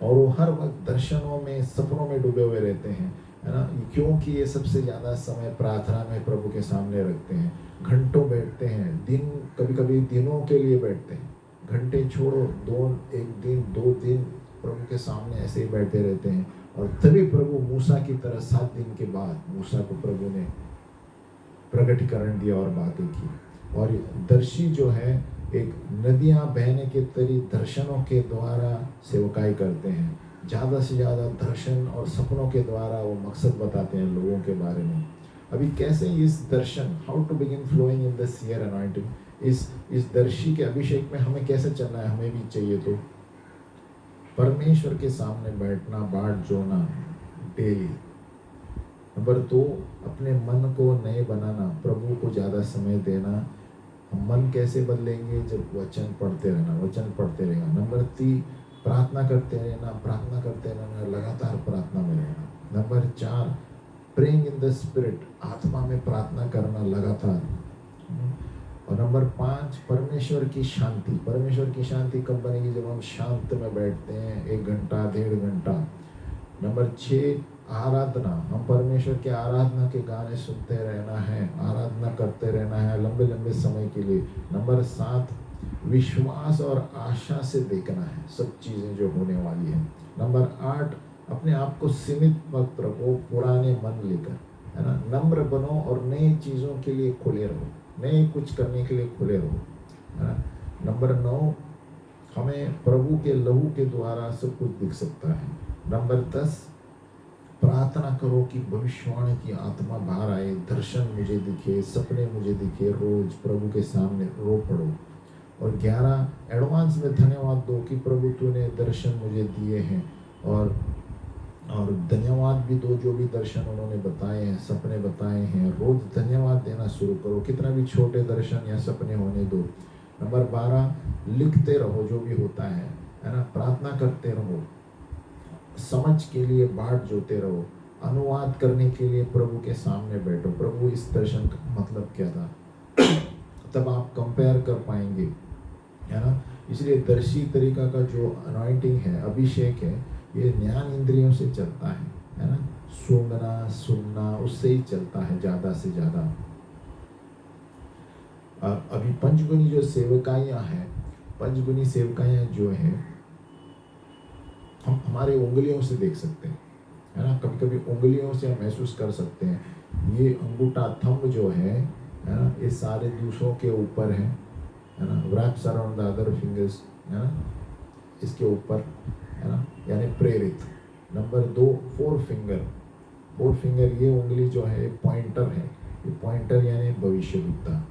और वो हर वक्त दर्शनों में सपनों में डूबे हुए रहते हैं, है ना। क्योंकि ये सबसे ज़्यादा समय प्रार्थना में प्रभु के सामने रखते हैं, घंटों बैठते हैं, दिन कभी कभी दिनों के लिए बैठते हैं, घंटे छोड़ो 1 दिन 2 दिन प्रभु के सामने ऐसे ही बैठे रहते हैं। और तभी प्रभु मूसा की तरह 7 दिन के बाद मूसा को प्रभु ने प्रकटीकरण दिया और बातें की। और दर्शी जो है एक नदियां बहने के तरी दर्शनों के द्वारा सेवकाई करते हैं, ज़्यादा से ज़्यादा दर्शन और सपनों के द्वारा वो मकसद बताते हैं लोगों के बारे में। अभी कैसे इस दर्शन, how to begin flowing in the seer anointing, इस दर्शी के अभिषेक में हमें कैसे चलना है, हमें भी चाहिए तो परमेश्वर के सामने बैठना, बाट जोड़ना डेली। नंबर 2, अपने मन को नए बनाना, प्रभु को ज़्यादा समय देना। हम मन कैसे बदलेंगे, जब वचन पढ़ते रहना, वचन पढ़ते रहना। नंबर 3, प्रार्थना करते रहना, प्रार्थना करते रहना, लगातार प्रार्थना में रहना। Number 4, praying in the spirit, आत्मा में प्रार्थना करना लगातार। और नंबर 5, परमेश्वर की शांति। परमेश्वर की शांति कब बनेगी, जब हम शांत में बैठते हैं 1 घंटा 1.5 घंटा। नंबर 6, आराधना, हम परमेश्वर के आराधना के गाने सुनते रहना है, आराधना करते रहना है लंबे लंबे समय के लिए। नंबर 7, विश्वास और आशा से देखना है सब चीज़ें जो होने वाली हैं। नंबर 8, अपने आप को सीमित मत रखो पुराने मन लेकर, है ना। नम्र बनो और नई चीज़ों के लिए खुले रहो, नए कुछ करने के लिए खुले रहो, है ना। नंबर 9, हमें प्रभु के लहू के द्वारा सब कुछ दिख सकता है। नंबर 10, प्रार्थना करो कि भविष्यवाणी की आत्मा बाहर आए, दर्शन मुझे दिखे, सपने मुझे दिखे, रोज प्रभु के सामने रो पड़ो। और 11, एडवांस में धन्यवाद दो कि प्रभु तूने दर्शन मुझे दिए हैं, और धन्यवाद भी दो जो भी दर्शन उन्होंने बताए हैं, सपने बताए हैं। रोज धन्यवाद देना शुरू करो, कितना भी छोटे दर्शन या सपने होने दो। नंबर 12, लिखते रहो जो भी होता है ना। प्रार्थना करते रहो, समझ के लिए बाट जोते रहो, अनुवाद करने के लिए प्रभु के सामने बैठो, प्रभु इस दर्शन का मतलब क्या था तब आप कंपेयर कर पाएंगे, है ना। इसलिए दर्शी तरीका का जो अनॉइंटिंग है, अभिषेक है, ये ज्ञान इंद्रियों से चलता है ना। सूंघना सुनना उससे ही चलता है ज़्यादा से ज़्यादा। अभी पंचगुनी जो सेवकाइयाँ हैं, पंचगुनी सेवकाइयाँ जो हैं, हम हमारे उंगलियों से देख सकते हैं, है ना। कभी कभी उंगलियों से हम महसूस कर सकते हैं। ये अंगूठा थंब जो है ना, ये सारे दूसरों के ऊपर है ना। wraps around the other fingers, है ना, इसके ऊपर, है ना, यानी प्रेरित। नंबर 2, 4 फिंगर, ये उंगली जो है पॉइंटर है, ये पॉइंटर यानी भविष्यद्वक्ता।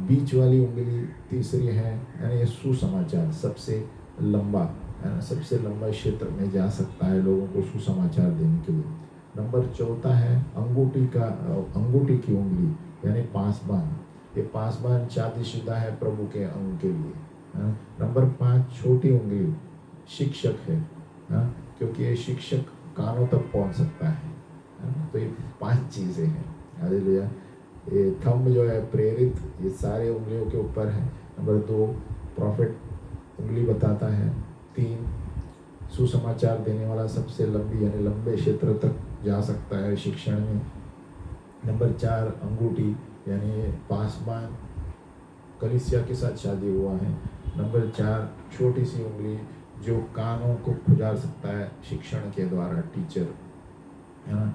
बीच वाली उंगली तीसरी है, यानी ये सुसमाचार, सबसे लंबा, है ना, सबसे लंबा क्षेत्र में जा सकता है लोगों को सुसमाचार देने के लिए। नंबर 4 है अंगूठी की उंगली, यानी पासबान। ये पासबान शादीशुदा है प्रभु के अंग के लिए, है ना। नंबर 5, छोटी उंगली, शिक्षक है, क्योंकि ये शिक्षक कानों तक पहुंच सकता है ना। तो ये 5 चीज़ें हैं। हालेलुया। ये थंब जो है प्रेरित, ये सारे उंगलियों के ऊपर है। नंबर 2, प्रॉफिट उंगली बताता है। 3, सुसमाचार देने वाला, सबसे लंबी यानी लंबे क्षेत्र तक जा सकता है शिक्षण में। नंबर 4, अंगूठी यानी पासबान, कलीसिया के साथ शादी हुआ है। नंबर 4, छोटी सी उंगली जो कानों को खुजार सकता है शिक्षण के द्वारा, टीचर, है ना।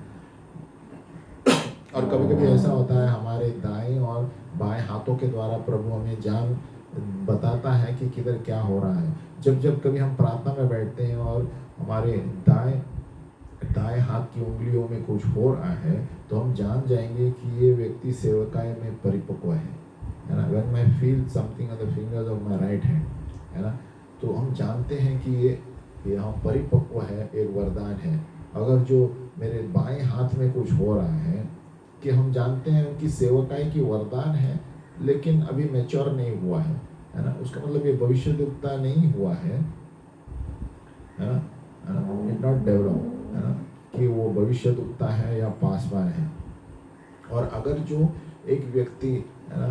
और कभी कभी ऐसा होता है हमारे दाएं और बाएं हाथों के द्वारा प्रभु हमें बताता है कि किधर क्या हो रहा है। जब जब कभी हम प्रार्थना में बैठते हैं और हमारे दाएं दाएं हाथ की उंगलियों में कुछ हो रहा है, तो हम जान जाएंगे कि ये व्यक्ति सेवकाई में परिपक्व है ना। When I feel something on the fingers of my right hand, है ना, तो हम जानते हैं कि ये हम परिपक्व है, एक वरदान है। अगर जो मेरे बाएं हाथ में कुछ हो रहा है, कि हम जानते हैं उनकी सेवकाई की वरदान है, लेकिन अभी मैच्योर नहीं हुआ है ना, उसका मतलब ये भविष्यद्वक्ता नहीं हुआ है ना, इट नॉट डेवलप, है ना, कि वो भविष्यद्वक्ता है या पासवान है। और अगर जो एक व्यक्ति, है ना,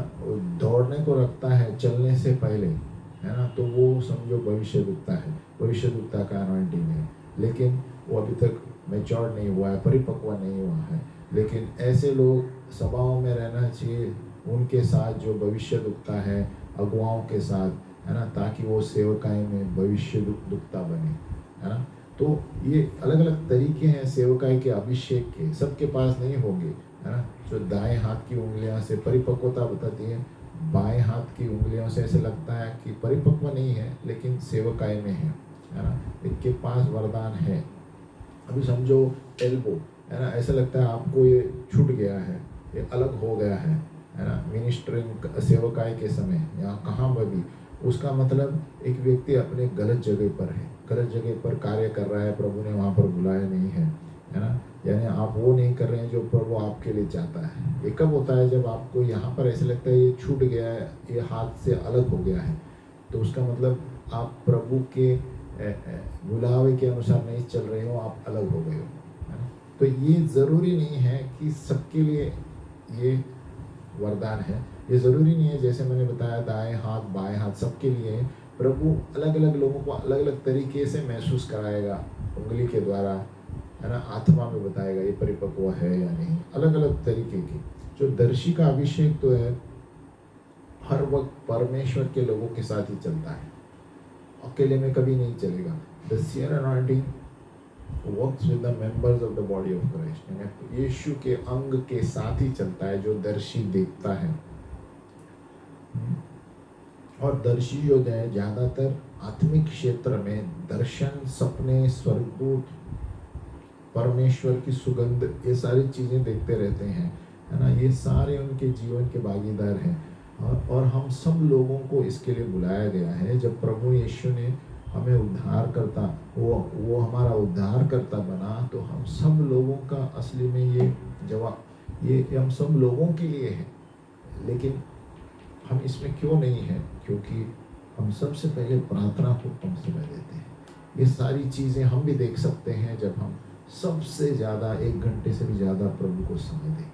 दौड़ने को रखता है चलने से पहले, है ना, तो वो समझो भविष्यद्वक्ता है, भविष्यद्वक्ता का अनॉइंटिंग है, लेकिन वो अभी तक मैच्योर नहीं हुआ है, परिपक्व नहीं हुआ है। लेकिन ऐसे लोग सभाओं में रहना चाहिए उनके साथ जो भविष्यद्वक्ता है, अगुवाओं के साथ, है ना, ताकि वो सेवकाई में भविष्यद्वक्ता बने, है ना। तो ये अलग अलग तरीके हैं सेवकाई के अभिषेक के, सबके पास नहीं होंगे, है ना। जो दाएं हाथ की उंगलियां से परिपक्वता बताती है, बाएं हाथ की उंगलियों से ऐसे लगता है कि परिपक्व नहीं है लेकिन सेवकाई में है ना, इनके पास वरदान है। अभी समझो एल्बो, है ना, ऐसा लगता है आपको ये छूट गया है, ये अलग हो गया है ना, मिनिस्टरिंग सेवकाई के समय या कहाँ पर भी, उसका मतलब एक व्यक्ति अपने गलत जगह पर है, गलत जगह पर कार्य कर रहा है, प्रभु ने वहाँ पर बुलाया नहीं है ना, यानी आप वो नहीं कर रहे हैं जो प्रभु आपके लिए चाहता है। ये कब होता है? जब आपको यहाँ पर ऐसे लगता है ये छूट गया है, ये हाथ से अलग हो गया है, तो उसका मतलब आप प्रभु के बुलावे के अनुसार नहीं चल रहे हो, आप अलग हो गए हो, है ना। तो ये ज़रूरी नहीं है कि सबके लिए ये वरदान है, ये ज़रूरी नहीं है, जैसे मैंने बताया दाएं हाथ बाएं हाथ सबके लिए प्रभु अलग अलग लोगों को अलग अलग तरीके से महसूस कराएगा, उंगली के द्वारा, है ना, आत्मा में बताएगा ये परिपक्व है या नहीं, अलग अलग तरीके की। जो दर्शी का अभिषेक तो है हर वक्त परमेश्वर के लोगों के साथ ही चलता है, अकेले में कभी नहीं चलेगा। The seer anointing works with the members of the body of Christ, यीशु के अंग के साथ ही चलता है जो दर्शी देखता है। और दर्शी जो है ज़्यादातर आत्मिक क्षेत्र में दर्शन, सपने, स्वर्गदूत, परमेश्वर की सुगंध, ये सारी चीज़ें देखते रहते हैं, है ना, ये सारे उनके जीवन के भागीदार हैं। और हम सब लोगों को इसके लिए बुलाया गया है। जब प्रभु यीशु ने हमें उद्धार करता, वो हमारा उद्धार करता बना, तो हम सब लोगों का असली में ये जवाब, ये हम सब लोगों के लिए है। लेकिन हम इसमें क्यों नहीं हैं? क्योंकि हम सबसे पहले प्रार्थना को कम समय देते हैं। ये सारी चीज़ें हम भी देख सकते हैं जब हम सबसे ज़्यादा 1 घंटे से भी ज़्यादा प्रभु को समय देंगे,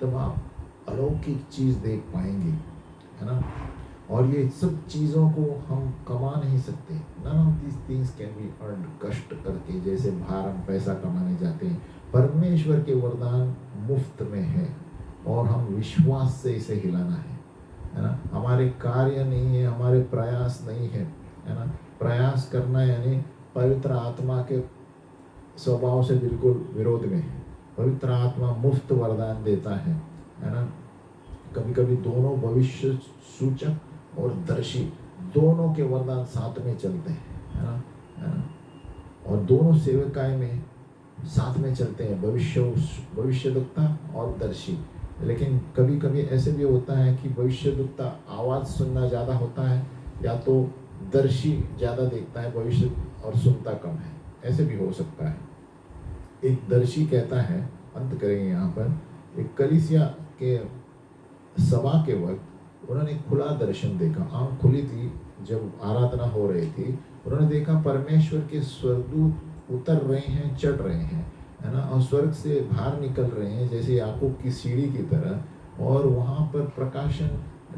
तब आप अलौकिक चीज़ देख पाएंगे, है ना। और ये सब चीज़ों को हम कमा नहीं सकते। None of these things can be earned, कष्ट करके, जैसे बाहर हम पैसा कमाने जाते हैं। परमेश्वर के वरदान मुफ्त में है और हम विश्वास से इसे हिलाना है ना। हमारे कार्य नहीं है, हमारे प्रयास नहीं है ना। प्रयास करना यानी पवित्र आत्मा के स्वभाव से बिल्कुल विरोध में है। पवित्र आत्मा मुफ्त वरदान देता है ना। कभी कभी दोनों भविष्य सूचक और दर्शी दोनों के वरदान साथ में चलते हैं, है ना। और दोनों सेवकाई में साथ में चलते हैं, भविष्यद्वक्ता और दर्शी। लेकिन कभी कभी ऐसे भी होता है कि भविष्यद्वक्ता आवाज़ सुनना ज़्यादा होता है, या तो दर्शी ज़्यादा देखता है भविष्य और सुनता कम है, ऐसे भी हो सकता है। एक दर्शी कहता है, अंत करेंगे यहाँ पर, एक कलीसिया के सभा के वक्त उन्होंने खुला दर्शन देखा, आँख खुली थी जब आराधना हो रही थी। उन्होंने देखा परमेश्वर के स्वर्गदूत उतर रहे हैं, चढ़ रहे हैं, है ना, और स्वर्ग से बाहर निकल रहे हैं जैसे याकूब की सीढ़ी की तरह, और वहाँ पर प्रकाशन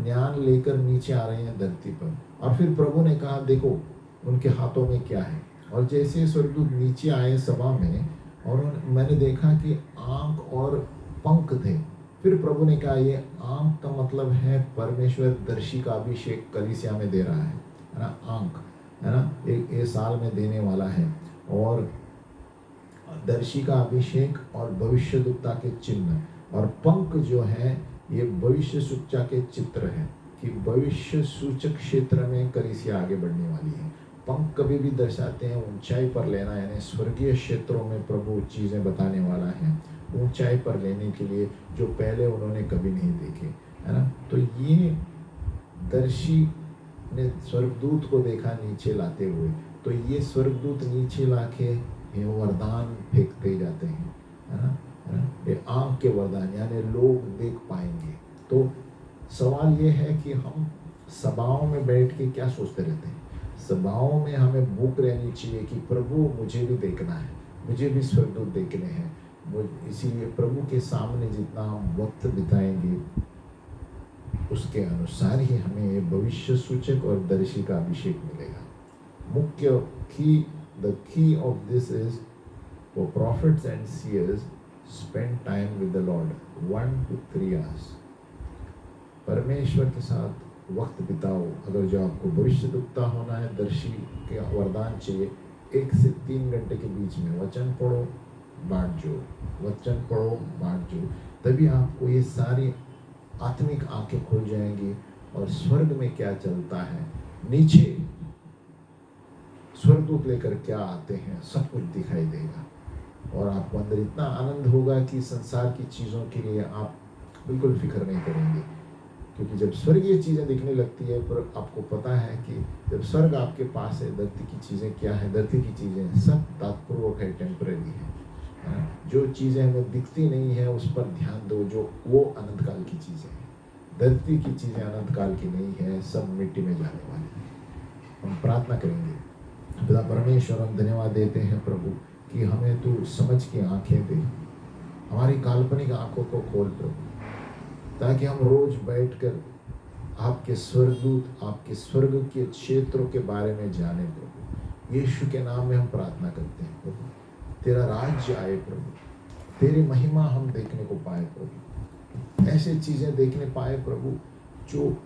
ज्ञान लेकर नीचे आ रहे हैं धरती पर। और फिर प्रभु ने कहा देखो उनके हाथों में क्या है। और जैसे स्वर्गदूत नीचे आए सभा में, और मैंने देखा कि आँख और पंख थे। फिर प्रभु ने कहा ये आँख का मतलब है परमेश्वर दर्शी का अभिषेक कलीसिया में दे रहा है ना। आँख, है ना, एक साल में देने वाला है, और दर्शी का अभिषेक और भविष्यद्वक्ता के चिन्ह, और पंख जो है ये भविष्य सूचा के चित्र है, कि कि भविष्य सूचक क्षेत्र में कलीसिया आगे बढ़ने वाली है। पंख कभी भी दर्शाते हैं ऊंचाई पर लेना, यानी स्वर्गीय क्षेत्रों में प्रभु चीज़ें बताने वाला है, ऊंचाई पर लेने के लिए जो पहले उन्होंने कभी नहीं देखे, है ना। तो ये दर्शी ने स्वर्गदूत को देखा नीचे लाते हुए, तो ये स्वर्गदूत नीचे लाके ये वरदान फेंकते जाते हैं, है ना। ये आँख के वरदान, यानी लोग देख पाएंगे। तो सवाल ये है कि हम सभाओं में बैठ के क्या सोचते रहते हैं। सभाओं में हमें भूख रहनी चाहिए कि प्रभु मुझे भी देखना है, मुझे भी स्वर्गदूत देखने हैं। इसीलिए प्रभु के सामने जितना हम वक्त बिताएंगे उसके अनुसार ही हमें ये भविष्य सूचक और दर्शी का अभिषेक मिलेगा। मुख्य की the key of this is for prophets and seers spend time with the Lord 1 to 3 hours। परमेश्वर के साथ वक्त बिताओ। अगर जो आपको भविष्य दुखता होना है, दर्शी के वरदान चाहिए, 1 से 3 घंटे के बीच में वचन पढ़ो, बांट जो, वचन पढ़ो, बांट जो, तभी आपको ये सारी आत्मिक आंखें खुल जाएंगी और स्वर्ग में क्या चलता है, नीचे स्वर्गदूत लेकर क्या आते हैं, सब कुछ दिखाई देगा। और आपको अंदर इतना आनंद होगा कि संसार की चीज़ों के लिए आप बिल्कुल फिक्र नहीं करेंगे, क्योंकि जब स्वर्गीय चीज़ें दिखने लगती है, पर आपको पता है कि जब स्वर्ग आपके पास है, धरती की चीज़ें क्या है, धरती की चीज़ें सब तात्पूर्वक है, टेम्परेरी है। जो चीज़ें हमें दिखती नहीं है उस पर ध्यान दो, जो वो अनंत काल की चीज़ें हैं। धरती की चीज़ें अनंत काल की नहीं है, सब मिट्टी में जाने वाली है। हम प्रार्थना करेंगे। पिता परमेश्वर, हम धन्यवाद देते हैं प्रभु कि हमें तू समझ की आंखें दे, हमारी काल्पनिक आंखों को खोल प्रभु, ताकि हम रोज बैठकर आपके स्वर्गदूत, आपके स्वर्ग के क्षेत्रों के बारे में जाने प्रभु। यीशु के नाम में हम प्रार्थना करते हैं प्रभु, तेरा राज्य आए प्रभु, तेरी महिमा हम देखने को पाए प्रभु, ऐसे चीज़ें देखने पाए प्रभु जो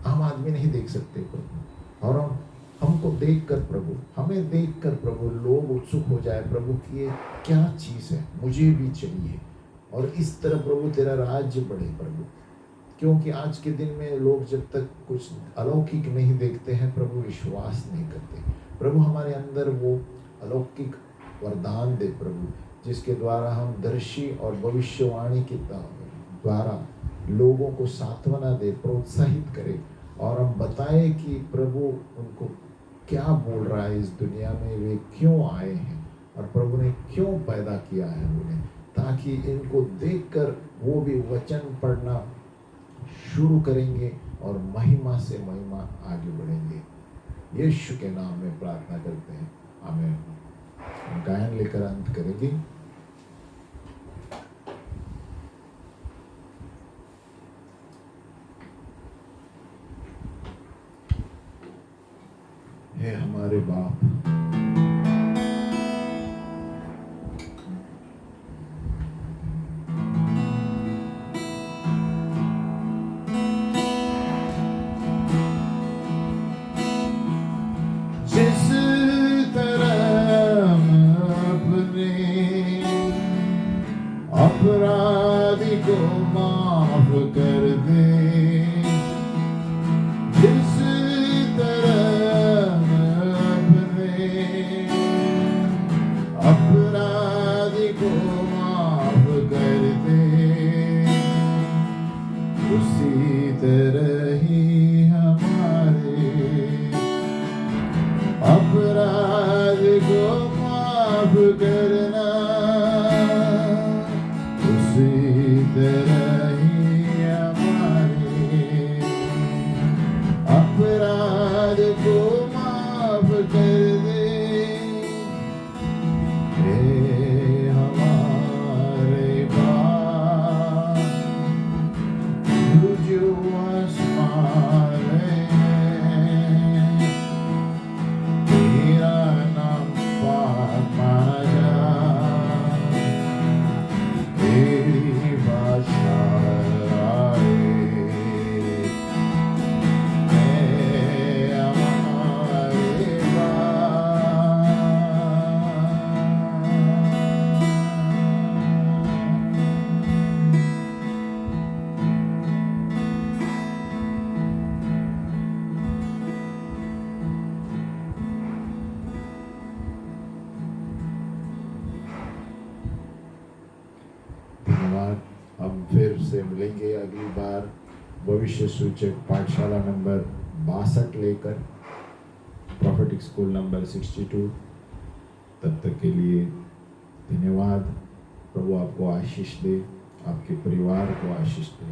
आम आदमी नहीं देख सकते प्रभु। और हमको देखकर प्रभु, हमें देखकर प्रभु लोग उत्सुक हो जाए प्रभु कि ये क्या चीज़ है, मुझे भी चाहिए। और इस तरह प्रभु तेरा राज्य बढ़े प्रभु, क्योंकि आज के दिन में लोग जब तक कुछ अलौकिक नहीं देखते हैं प्रभु, विश्वास नहीं करते प्रभु। हमारे अंदर वो अलौकिक वरदान दे प्रभु, जिसके द्वारा हम दर्शी और भविष्यवाणी के द्वारा लोगों को सांत्वना दे, प्रोत्साहित करे, और हम बताए कि प्रभु उनको क्या बोल रहा है इस दुनिया में, वे क्यों आए हैं और प्रभु ने क्यों पैदा किया है उन्हें, ताकि इनको देखकर वो भी वचन पढ़ना शुरू करेंगे और महिमा से महिमा आगे बढ़ेंगे। यीशु के नाम में प्रार्थना करते हैं, आमीन। गायन लेकर अंत करेंगे। हे हमारे बाप, जिस तरह अपने अपराधी को माफ कर दे, जिस तरह अपने अपराधी को माफ कर दे, उसी तरह ही हमारे अपराध को माफ करना, उसी तरह ही हमारे अपराध को माफ कर दे। हे हमारे बाप, तू जो आसमान में है, तेरा नाम पाक माना जाए, धन्यवाद। हम फिर से मिलेंगे अगली बार भविष्य सूचक पाठशाला नंबर 62 लेकर, प्रॉफिटिक स्कूल नंबर 62। तब तक के लिए धन्यवाद। प्रभु आपको आशीष दे, आपके परिवार को आशीष दे।